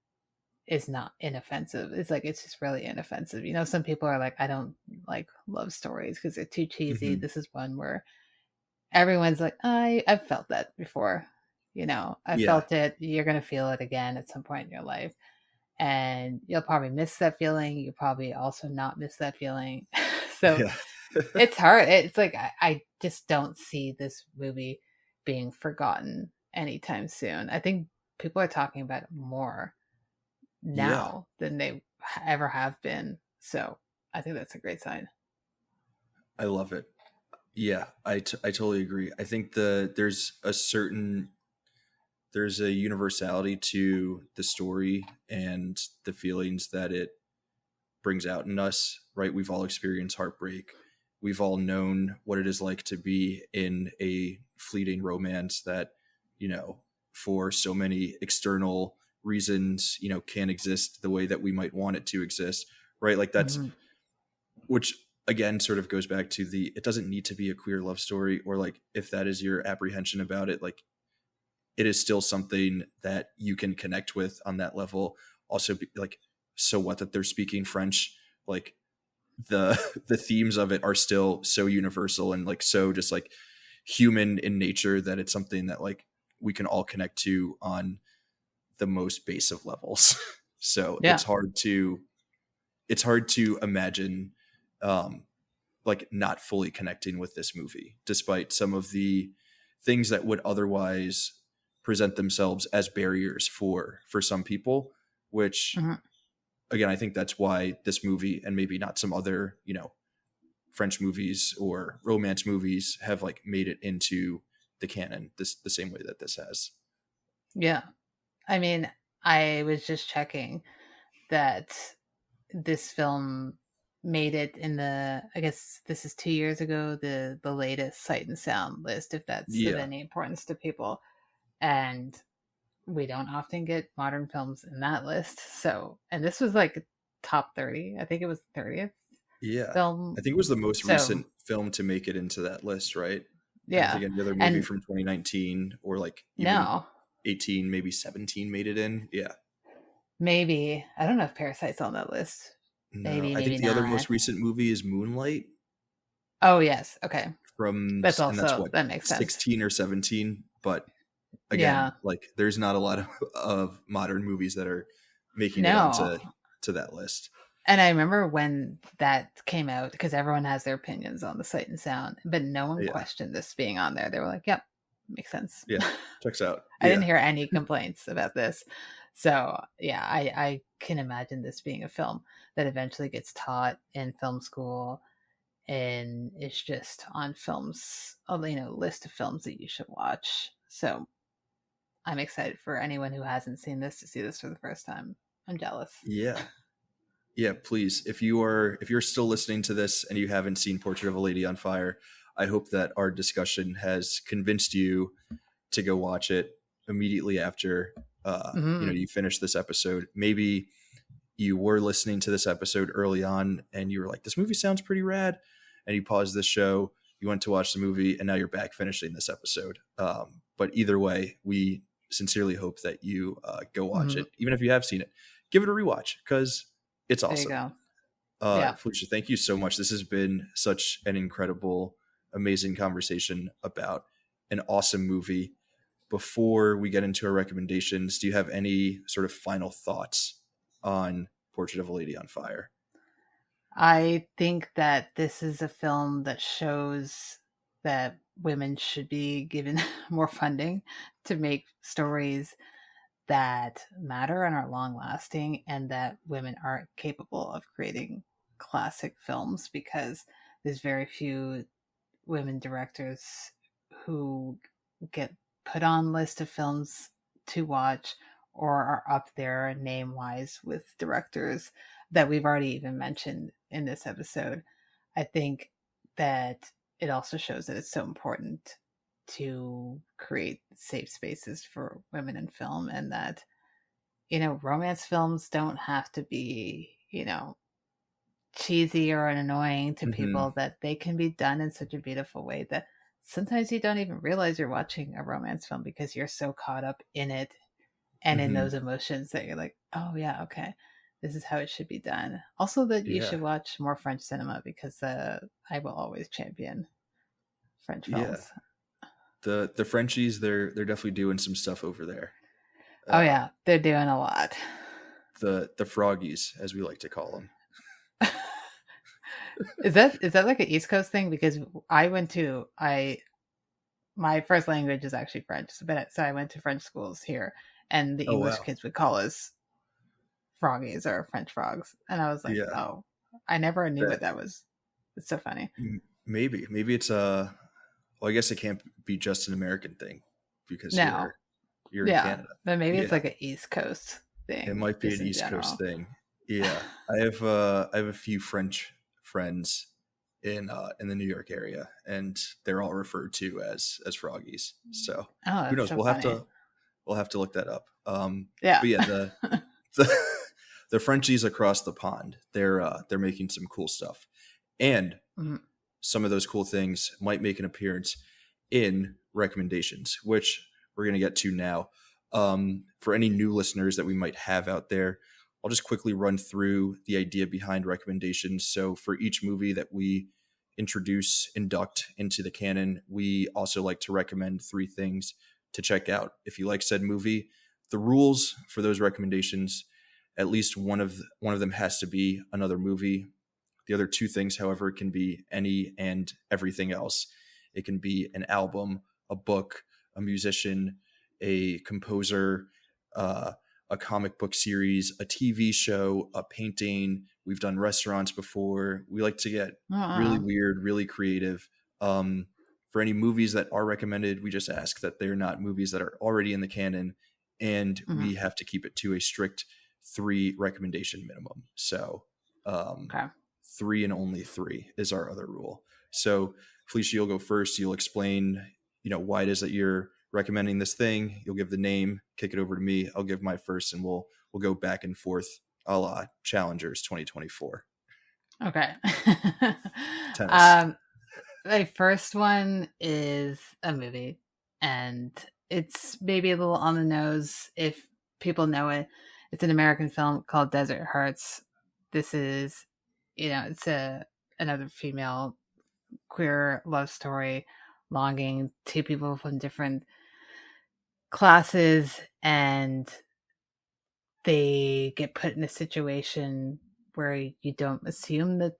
B: is not inoffensive. It's like it's just really inoffensive. Some people are like, I don't like love stories because they're too cheesy.
A: Hmm.
B: This is one where everyone's like, I've felt that before. I
A: Yeah.
B: felt it. You're gonna feel it again at some point in your life. And you'll probably miss that feeling. You'll probably also not miss that feeling. So
A: Yeah.
B: it's hard. It's like I just don't see this movie being forgotten anytime soon. I think people are talking about it more
A: Yeah.
B: now than they ever have been. So I think that's a great sign.
A: I love it. Yeah, I totally agree. I think there's a universality to the story and the feelings that it brings out in us, right? We've all experienced heartbreak. We've all known what it is like to be in a fleeting romance that, you know, for so many external reasons, can't exist the way that we might want it to exist, right? Like that's
B: Mm-hmm.
A: which again sort of goes back to the it doesn't need to be a queer love story, or like if that is your apprehension about it, like it is still something that you can connect with on that level. Also, like, so what that they're speaking French, like the the themes of it are still so universal and like so just like human in nature that it's something that like we can all connect to on the most base of levels. So
B: Yeah.
A: it's hard to imagine um like not fully connecting with this movie despite some of the things that would otherwise present themselves as barriers for some people, which
B: Mm-hmm.
A: again I think that's why this movie and maybe not some other French movies or romance movies have like made it into the canon this the same way that this has.
B: Yeah. I mean, I was just checking that this film made it in the, I guess this is 2 years ago, the latest Sight and Sound list, if that's of
A: Yeah.
B: any importance to people. And we don't often get modern films in that list. So, and this was like top 30. I think it was 30th
A: Yeah,
B: film.
A: I think it was the most
B: So,
A: recent film to make it into that list, right? I don't
B: yeah.
A: think any other movie
B: And
A: from 2019 or like even
B: no,
A: 18, maybe 17 made it in. Yeah.
B: maybe, I don't know if Parasite's on that list.
A: No,
B: Maybe,
A: I think
B: maybe
A: the other
B: not.
A: most recent movie is Moonlight
B: Oh, yes. Okay. That's
A: and that's
B: also,
A: what,
B: that makes sense.
A: 16 or 17. But again,
B: Yeah.
A: like there's not a lot of modern movies that are making it
B: No.
A: onto to that list.
B: And I remember when that came out, because everyone has their opinions on the Sight and Sound, but no one
A: Yeah.
B: questioned this being on there. They were like, "Yep, makes sense."
A: Yeah. Checks out.
B: I didn't
A: Yeah.
B: hear any complaints about this. So yeah, I can imagine this being a film that eventually gets taught in film school and it's just on films, list of films that you should watch. So I'm excited for anyone who hasn't seen this to see this for the first time. I'm jealous.
A: Yeah. Yeah, please. If you're still listening to this and you haven't seen Portrait of a Lady on Fire, I hope that our discussion has convinced you to go watch it immediately after
B: Mm-hmm.
A: you finish this episode. Maybe you were listening to this episode early on and you were like, this movie sounds pretty rad, and you paused this show, you went to watch the movie, and now you're back finishing this episode. But either way, we sincerely hope that you go watch
B: Mm-hmm.
A: it. Even if you have seen it, give it a rewatch because it's
B: There you
A: awesome.
B: go. Yeah.
A: Felicia, thank you so much. This has been such an incredible, amazing conversation about an awesome movie. Before we get into our recommendations, do you have any sort of final thoughts on Portrait of a Lady on Fire?
B: I think that this is a film that shows that women should be given more funding to make stories that matter and are long lasting, and that women are capable of creating classic films, because there's very few women directors who get put on list of films to watch or are up there name wise with directors that we've already even mentioned in this episode. I think that it also shows that it's so important to create safe spaces for women in film, and that romance films don't have to be cheesy or annoying to
A: Mm-hmm.
B: people, that they can be done in such a beautiful way that sometimes you don't even realize you're watching a romance film because you're so caught up in it and in
A: Mm-hmm.
B: those emotions that you're like, oh yeah, okay, this is how it should be done. Also, that you
A: Yeah.
B: should watch more French cinema, because I will always champion French
A: Yeah.
B: films.
A: The Frenchies, they're definitely doing some stuff over there.
B: Oh
A: Uh,
B: yeah, they're doing a lot.
A: the Froggies, as we like to call them.
B: Is that like an East Coast thing? Because I my first language is actually French, but so I went to French schools here, and the
A: Oh
B: English
A: wow.
B: kids would call us froggies or French frogs, and I was like,
A: Yeah.
B: oh, I never knew
A: That
B: what that was. It's so funny.
A: maybe it's well, I guess it can't be just an American thing because
B: No,
A: you're in
B: yeah,
A: Canada.
B: but maybe it's
A: Yeah.
B: like an East Coast
A: It
B: thing,
A: might be an
B: just in
A: East Coast
B: general.
A: thing. Yeah. I have a few French friends in the New York area, and they're all referred to as Froggies. So
B: Oh,
A: who
B: that's
A: knows?
B: so funny.
A: We'll have to look that up.
B: Yeah.
A: But yeah, the the Frenchies across the pond, they're making some cool stuff. And
B: Mhm.
A: some of those cool things might make an appearance in recommendations, which we're going to get to now. For any new listeners that we might have out there, I'll just quickly run through the idea behind recommendations. So, for each movie that we induct into the canon, we also like to recommend three things to check out. If you like said movie, the rules for those recommendations, at least one of them has to be another movie. The other two things, however, can be any and everything else. It can be an album, a book, a musician, a composer, uh, a comic book series, a TV show, a painting. We've done restaurants before. We like to get really
B: Uh-uh.
A: weird, really creative. For any movies that are recommended, we just ask that they're not movies that are already in the canon, and
B: Mhm.
A: we have to keep it to a strict three recommendation minimum. So, um,
B: Okay.
A: three and only three is our other rule. So, Felicia, you'll go first. You'll explain, why it is that you're recommending this thing. You'll give the name, kick it over to me. I'll give my first, and we'll go back and forth, a la Challengers 2024
B: Okay.
A: tennis.
B: um, my first one is a movie, and it's maybe a little on the nose if people know it. It's an American film called Desert Hearts. This is, it's another female queer love story, longing, two people from different classes, and they get put in a situation where you don't assume that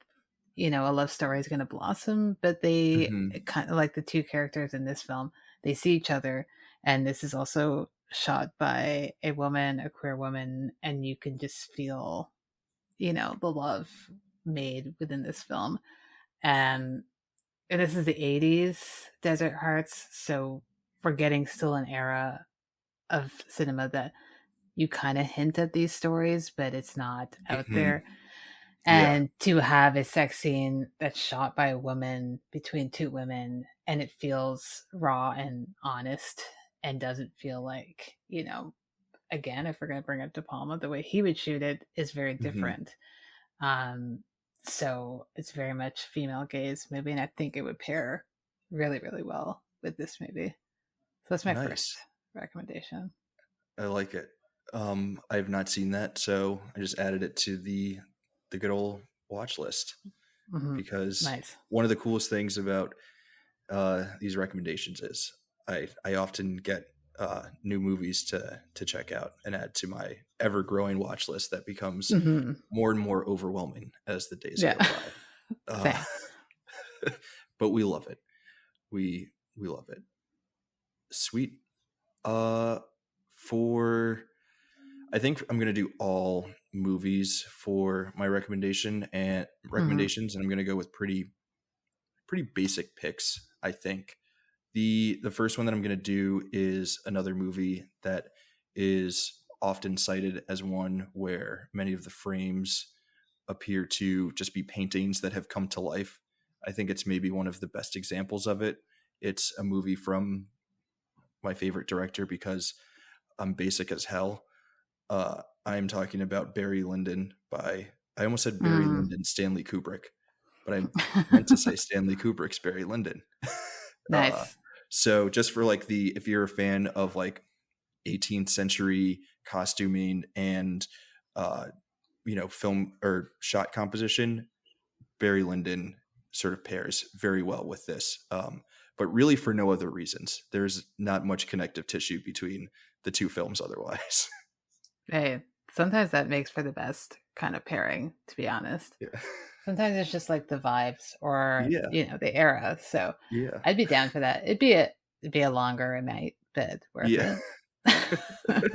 B: a love story is going to blossom, but they
A: Hmm.
B: kind of like the two characters in this film, they see each other, and this is also shot by a woman, a queer woman, and you can just feel, the love made within this film. And this is the 80s Desert Hearts, so we're getting still an era of cinema that you kind of hint at these stories, but it's not out
A: Hmm.
B: there.
A: Yeah.
B: And to have a sex scene that's shot by a woman between two women, and it feels raw and honest, and doesn't feel like, again, if we're going to bring up De Palma, the way he would shoot it is very
A: Hmm.
B: different. Um, so it's very much female gaze movie, and I think it would pair really, really well with this movie. So that's my first
A: Nice.
B: recommendation.
A: I like it. I have not seen that, so I just added it to the good old watch list,
B: Hmm.
A: because
B: Nice.
A: one of the coolest things about these recommendations is I often get new movies to check out and add to my ever growing watch list that becomes
B: Hmm.
A: more and more overwhelming as the days
B: Yeah.
A: go by. Uh,
B: Same.
A: but we love it. We love it. Sweet. Uh, for I think I'm gonna do all movies for my
B: Hmm.
A: recommendations, and I'm gonna go with pretty basic picks. I think the first one that I'm gonna do is another movie that is often cited as one where many of the frames appear to just be paintings that have come to life. I think it's maybe one of the best examples of it. It's a movie from my favorite director because I'm basic as hell. I'm talking about Barry Lyndon by, I almost said Barry
B: Mm.
A: Lyndon, Stanley Kubrick, but I meant to say Stanley Kubrick's Barry Lyndon. uh,
B: Nice.
A: so just for like if you're a fan of like 18th century costuming and, uh, film or shot composition, Barry Lyndon sort of pairs very well with this. But really for no other reasons. There's not much connective tissue between the two films otherwise.
B: Hey, sometimes that makes for the best kind of pairing, to be honest.
A: Yeah.
B: Sometimes it's just like the vibes or,
A: Yeah.
B: the era. So
A: Yeah.
B: I'd be down for that. It'd be a longer night, but worth
A: Yeah.
B: it.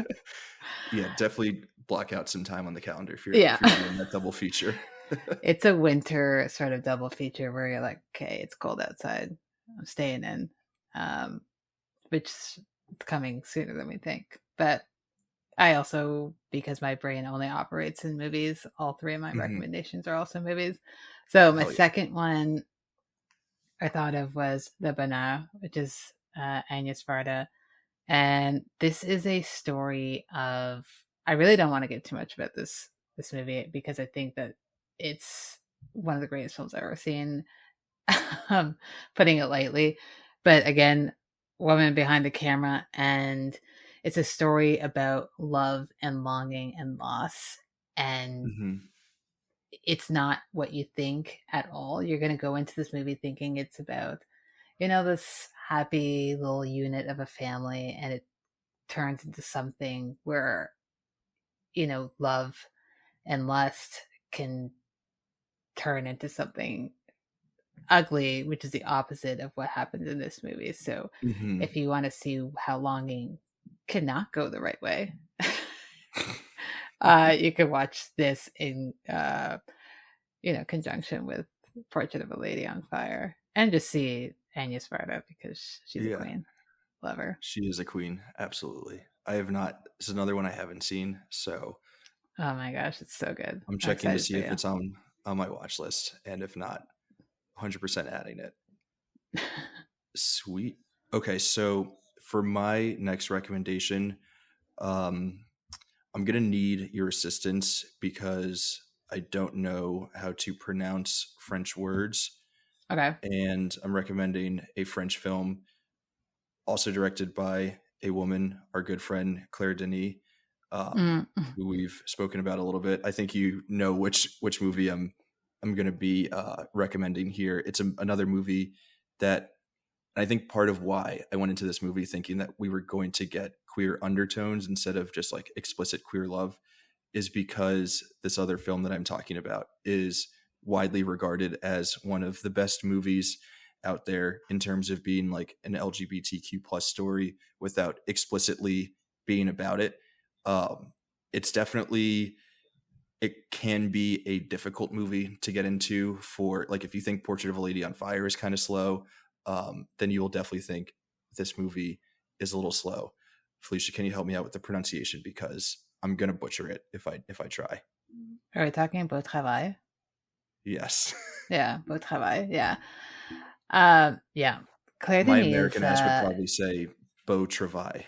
A: Yeah, definitely block out some time on the calendar if you're
B: Yeah.
A: if you're doing that double feature.
B: It's a winter sort of double feature where you're like, okay, it's cold outside. I'm staying in. Um, which is coming sooner than we think. But I also, because my brain only operates in movies, all three of my
A: Mhm.
B: recommendations are also movies. So my
A: Hell yeah.
B: second one I thought of was The Bana, which is Agnes Varda. And this is a story of, I really don't want to get too much about this movie because I think that it's one of the greatest films I've ever seen, um, putting it lightly. But again, woman behind the camera, and it's a story about love and longing and loss. And
A: Mhm.
B: it's not what you think at all. You're going to go into this movie thinking it's about, this happy little unit of a family, and it turns into something where, love and lust can turn into something ugly, which is the opposite of what happens in this movie. So
A: Mhm.
B: if you want to see how longing cannot go the right way, you can watch this in conjunction with Portrait of a Lady on Fire, and just see Agnes Varda because she's a
A: Yeah,
B: queen. Love her.
A: she is a queen, absolutely. I have not This is another one I haven't seen, so
B: Oh my gosh, it's so good.
A: I'm
B: I'm
A: checking to
B: excited
A: see
B: for
A: if
B: you.
A: it's on my watch list, and if not, 100% adding it. Sweet. Okay, so for my next recommendation, um, I'm gonna need your assistance because I don't know how to pronounce French words,
B: Okay.
A: and I'm recommending a French film, also directed by a woman, our good friend Claire Denis,
B: Mm.
A: who we've spoken about a little bit. I think you know which movie I'm going to be recommending here. It's another movie that, and I think part of why I went into this movie thinking that we were going to get queer undertones instead of just like explicit queer love is because this other film that I'm talking about is widely regarded as one of the best movies out there in terms of being like an LGBTQ plus story without explicitly being about it. Um, it's definitely, it can be a difficult movie to get into for, like, if you think Portrait of a Lady on Fire is kind of slow, then you will definitely think this movie is a little slow. Felicia, can you help me out with the pronunciation, because I'm gonna butcher it if I try.
B: Are we talking Beau Travail?
A: Yes.
B: Yeah, Beau Travail. Yeah. Yeah. Claire
A: My
B: Denis is
A: American ass would probably say Beau Travail.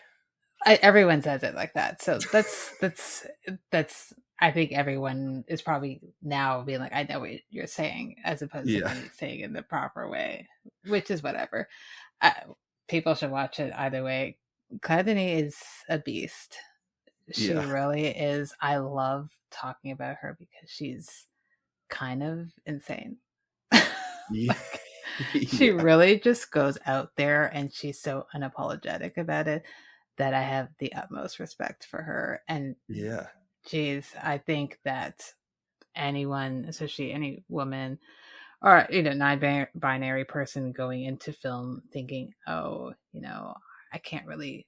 B: everyone says it like that. So that's I think everyone is probably now being like, I know what you're saying, as opposed to
A: Yeah.
B: me saying it in the proper way, which is whatever. I, People should watch it either way. Claire Denis is a beast. She
A: Yeah.
B: really is. I love talking about her because she's kind of insane.
A: Yeah.
B: Like, she
A: Yeah.
B: really just goes out there and she's so unapologetic about it that I have the utmost respect for her. And
A: Yeah.
B: geez, I think that anyone, especially any woman or non-binary person going into film thinking, oh, I can't really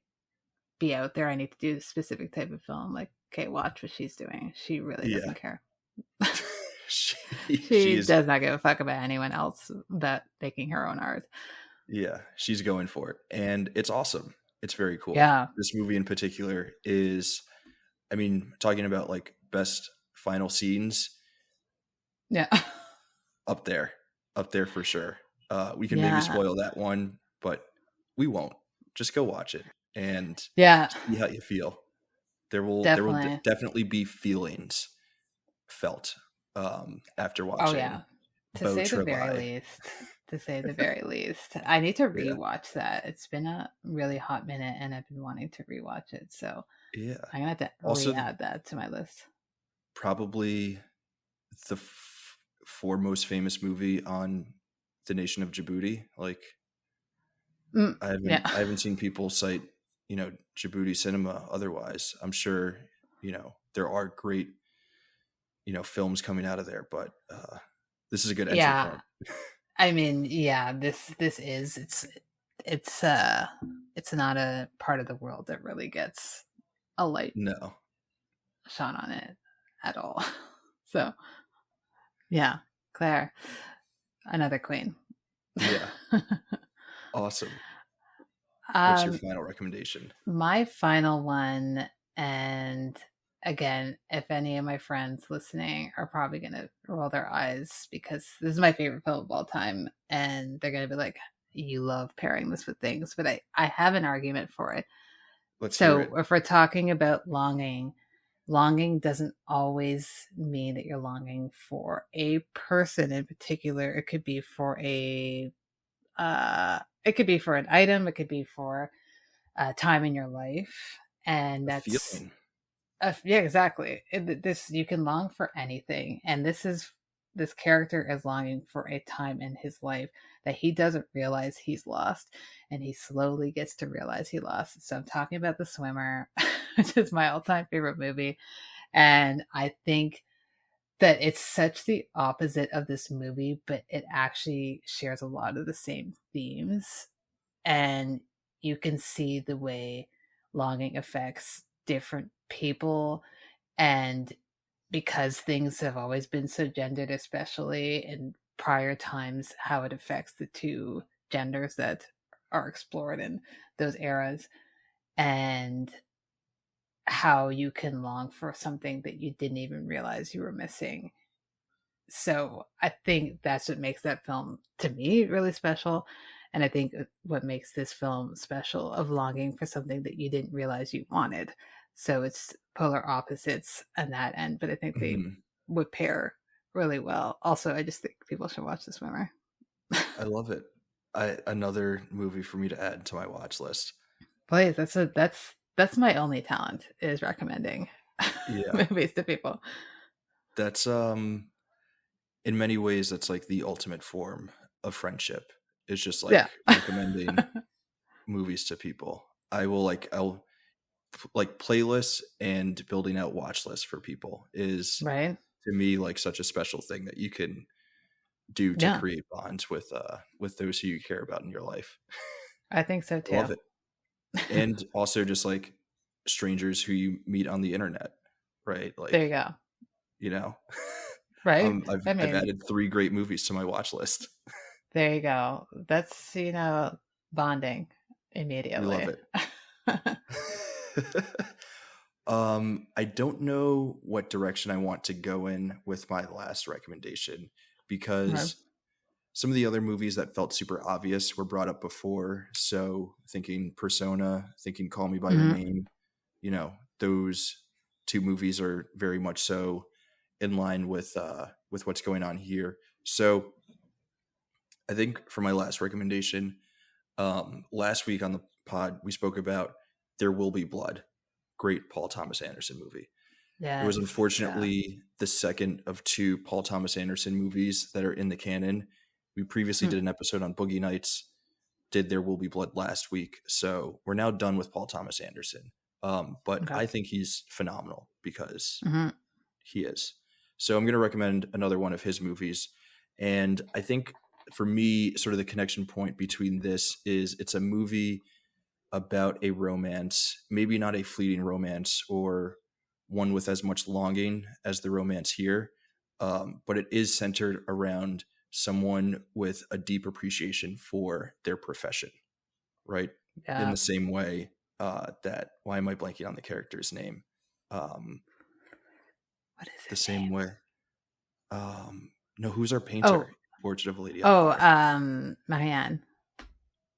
B: be out there. I need to do a specific type of film. Like, okay, watch what she's doing. She really
A: Yeah.
B: doesn't care.
A: She
B: She
A: is.
B: does not give a fuck about anyone else but making her own art.
A: Yeah, she's going for it. And it's awesome. It's very cool.
B: Yeah.
A: This movie in particular is, I mean, talking about like best final scenes,
B: Yeah.
A: up there, up there for sure. We can maybe
B: Yeah.
A: spoil that one, but we won't. Just go watch it and
B: Yeah.
A: see how you feel. There will
B: Definitely.
A: definitely be feelings felt after
B: Oh yeah.
A: watching
B: To
A: Beau
B: say the very
A: Travail.
B: least. To say the very least. I need to
A: Yeah,
B: rewatch that. It's been a really hot minute and I've been wanting to rewatch it. So
A: yeah.
B: I'm gonna have to
A: Also,
B: re-add that to my list.
A: probably the foremost famous movie on the nation of Djibouti. Like, I
B: Yeah.
A: haven't seen people cite, Djibouti cinema otherwise. I'm sure, there are great, films coming out of there, but this is a good entry
B: Yeah.
A: point.
B: I mean, yeah, this is it's not a part of the world that really gets a light
A: No.
B: shone on it at all. So yeah, Claire, another queen.
A: Yeah. Awesome. What's your
B: um,
A: final recommendation?
B: my final one, and again, if any of my friends listening are probably gonna roll their eyes because this is my favorite film of all time, and they're gonna be like, "You love pairing this with things," but I have an argument for it.
A: Let's hear
B: So
A: it.
B: if we're talking about longing doesn't always mean that you're longing for a person in particular. It could be for an item, it could be for a time in your life, and
A: A
B: that's
A: feeling.
B: yeah, exactly. This you can long for anything, and this character is longing for a time in his life that he doesn't realize he's lost, and he slowly gets to realize he lost. So I'm talking about The Swimmer, which is my all-time favorite movie, and I think that it's such the opposite of this movie, but it actually shares a lot of the same themes, and you can see the way longing affects different people, and because things have always been so gendered, especially in prior times, how it affects the two genders that are explored in those eras, and how you can long for something that you didn't even realize you were missing. So I think that's what makes that film to me really special. And I think what makes this film special of longing for something that you didn't realize you wanted. So it's polar opposites on that end, but I think they
A: Mhm.
B: would pair really well. Also, I just think people should watch The Swimmer.
A: I love it. Another movie for me to add to my watch list.
B: Please, that's my only talent is recommending
A: Yeah.
B: movies to people.
A: That's in many ways that's like the ultimate form of friendship. It's just
B: Yeah.
A: like recommending movies to people. I'll like playlists and building out watch lists for people is
B: Right?
A: to me like such a special thing that you can do to
B: Yeah,
A: create bonds with those who you care about in your life.
B: I think so
A: I love
B: too.
A: it. And also just like strangers who you meet on the internet, right?
B: There you
A: Like,
B: go.
A: you know,
B: Right? I
A: I've
B: mean,
A: added 3 great movies to my watch list.
B: there you go. That's, bonding
A: We love
B: immediately.
A: it. I don't know what direction I want to go in with my last recommendation
B: Right.
A: because some of the other movies that felt super obvious were brought up before. So thinking Persona, thinking Call Me by Your
B: Mhm.
A: Name, those 2 movies are very much so in line with what's going on here. So I think for my last recommendation, last week on the pod we spoke about There Will Be Blood, great Paul Thomas Anderson movie. It was
B: Yes. Yeah.
A: unfortunately the second of 2 Paul Thomas Anderson movies that are in the canon. We previously
B: Hmm.
A: did an episode on Boogie Nights, did There Will Be Blood last week. So we're now done with Paul Thomas Anderson. But
B: Okay.
A: I think he's phenomenal because
B: Hmm.
A: he is. So I'm going to recommend another one of his movies. And I think for me, sort of the connection point between this is it's a movie about a romance, maybe not a fleeting romance or one with as much longing as the romance here, but it is centered around someone with a deep appreciation for their profession, right? In
B: Yeah.
A: the same way that, why am I blanking on the character's name? Um,
B: What is
A: the
B: his
A: same
B: name?
A: way. No, who's our
B: Oh,
A: painter? Portrait of a Lady on
B: oh,
A: Fire.
B: Marianne, the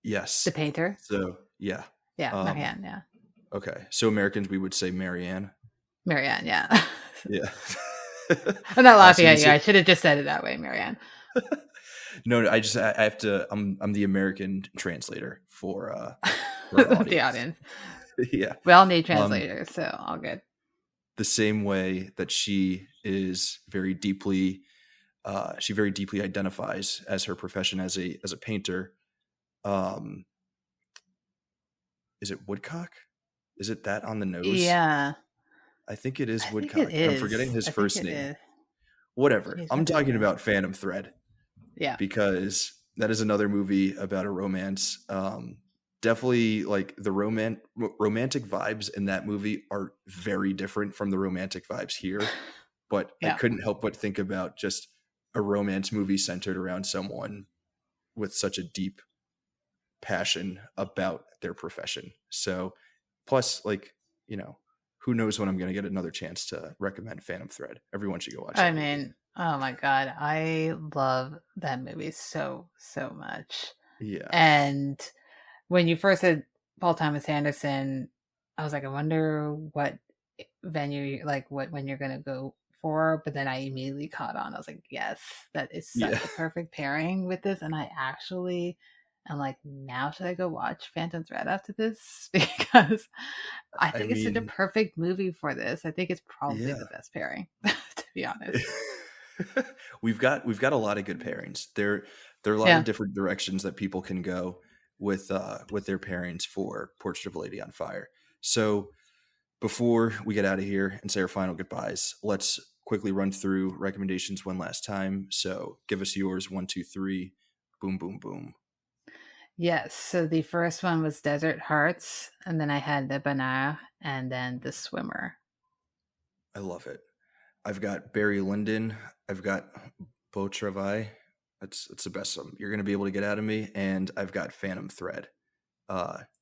A: Yes.
B: painter.
A: So yeah.
B: Yeah,
A: Um,
B: Marianne. Yeah,
A: okay. So Americans, we would say Marianne.
B: Marianne. Yeah.
A: Yeah.
B: I'm not laughing
A: So we
B: at you.
A: say
B: I should have just said it that way, Marianne.
A: no. I have to. I'm the American translator for our
B: The
A: audience.
B: audience.
A: Yeah.
B: We all need
A: Um,
B: translators, so all good.
A: the same way that she very deeply identifies as her profession as a painter. Um, is it Woodcock? Is it that on the nose?
B: Yeah,
A: I think it is
B: I think it
A: Woodcock, and I'm forgetting
B: is.
A: his
B: I think
A: first
B: it
A: name.
B: is.
A: Whatever.
B: Jeez,
A: I'm
B: what is
A: talking
B: it?
A: about Phantom Thread
B: Yeah.
A: because that is another movie about a romance. Definitely like the romantic vibes in that movie are very different from the romantic vibes here, but I
B: Yeah.
A: couldn't help but think about just a romance movie centered around someone with such a deep passion about their profession. So, plus, like, who knows when I'm going to get another chance to recommend Phantom Thread. Everyone should go watch
B: I
A: that movie.
B: mean, oh my God, I love that movie so, so much.
A: Yeah.
B: And when you first said Paul Thomas Anderson, I was like, I wonder what venue, like what when you're gonna go for. But then I immediately caught on. I was like, yes, that is
A: Yeah.
B: such a perfect pairing with this. And I actually am like, now should I go watch Phantom Thread after this? Because I
A: I
B: think it's such a
A: mean,
B: perfect movie for this. I think it's probably
A: yeah.
B: the best pairing, to be honest.
A: We've got a lot of good pairings. There are a lot of
B: Yeah.
A: different directions that people can go with their pairings for Portrait of a Lady on Fire. So before we get out of here and say our final goodbyes, let's quickly run through recommendations one last time. So give us yours, 1, 2, 3, boom, boom, boom.
B: Yes. So the first one was Desert Hearts, and then I had the Banana, and then the Swimmer.
A: I love it. I've got Barry Lyndon. I've got Beau Travail. That's the best you're going to be able to get out of me. And I've got Phantom Thread.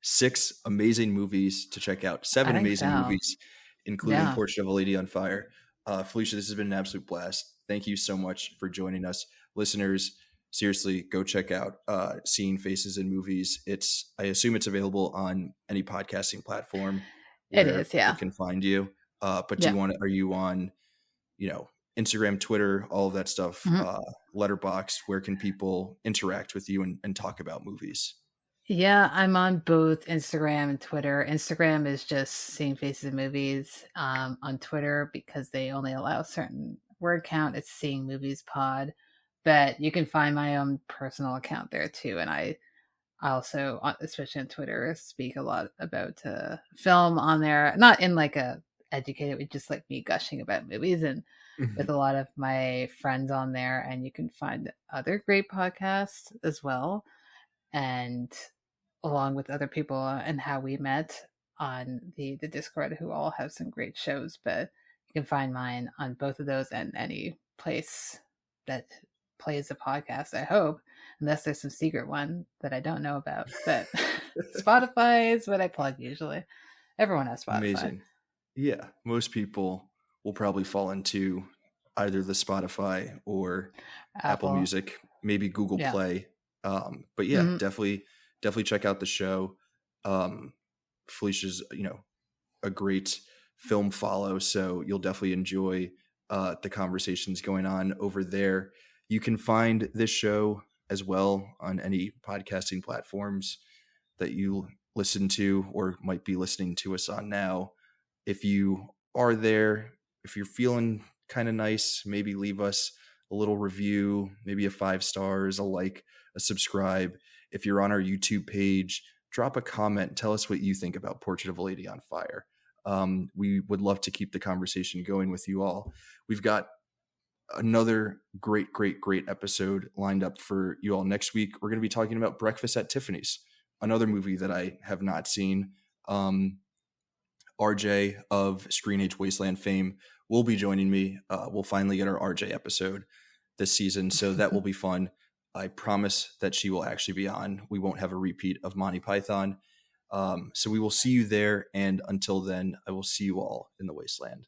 A: 6 amazing movies to check out.
B: I
A: 7
B: think
A: amazing
B: so.
A: movies, including
B: Yeah.
A: Portrait of a Lady on Fire. Felicia, this has been an absolute blast. Thank you so much for joining us. Listeners, seriously, go check out Seeing Faces in Movies. I assume it's available on any podcasting platform
B: It
A: where
B: is.
A: people
B: Yeah.
A: can find you. But
B: Yeah.
A: are you on, Instagram, Twitter, all of that stuff,
B: Mhm.
A: Letterboxd? Where can people interact with you and talk about movies?
B: Yeah, I'm on both Instagram and Twitter. Instagram is just Seeing Faces in Movies. On Twitter, because they only allow a certain word count, it's Seeing Movies Pod. But you can find my own personal account there too. And I I also, especially on Twitter, speak a lot about film on there. Not in like a educated, with just like me gushing about movies, and with
A: Mhm.
B: a lot of my friends on there. And you can find other great podcasts as well, and along with other people and how we met on the Discord, who all have some great shows. But you can find mine on both of those and any place that plays a podcast, I hope, unless there's some secret one that I don't know about. But Spotify is what I plug usually. Everyone has Spotify.
A: Amazing. Yeah, most people will probably fall into either the Spotify or Apple
B: Apple.
A: Music, maybe Google
B: Yeah.
A: Play. But yeah,
B: Mm-hmm.
A: definitely check out the show. Felicia's, a great film follow, so you'll definitely enjoy the conversations going on over there. You can find this show as well on any podcasting platforms that you listen to or might be listening to us on now. If you are there, if you're feeling kind of nice, maybe leave us a little review, maybe a 5 stars, a like, a subscribe. If you're on our YouTube page, drop a comment. Tell us what you think about Portrait of a Lady on Fire. We would love to keep the conversation going with you all. We've got another great episode lined up for you all next week. We're going to be talking about Breakfast at Tiffany's, another movie that I have not seen. RJ of Screen Age Wasteland fame will be joining me. We'll finally get our RJ episode this season, so that will be fun. I promise that she will actually be on. We won't have a repeat of Monty Python. So we will see you there. And until then, I will see you all in the wasteland.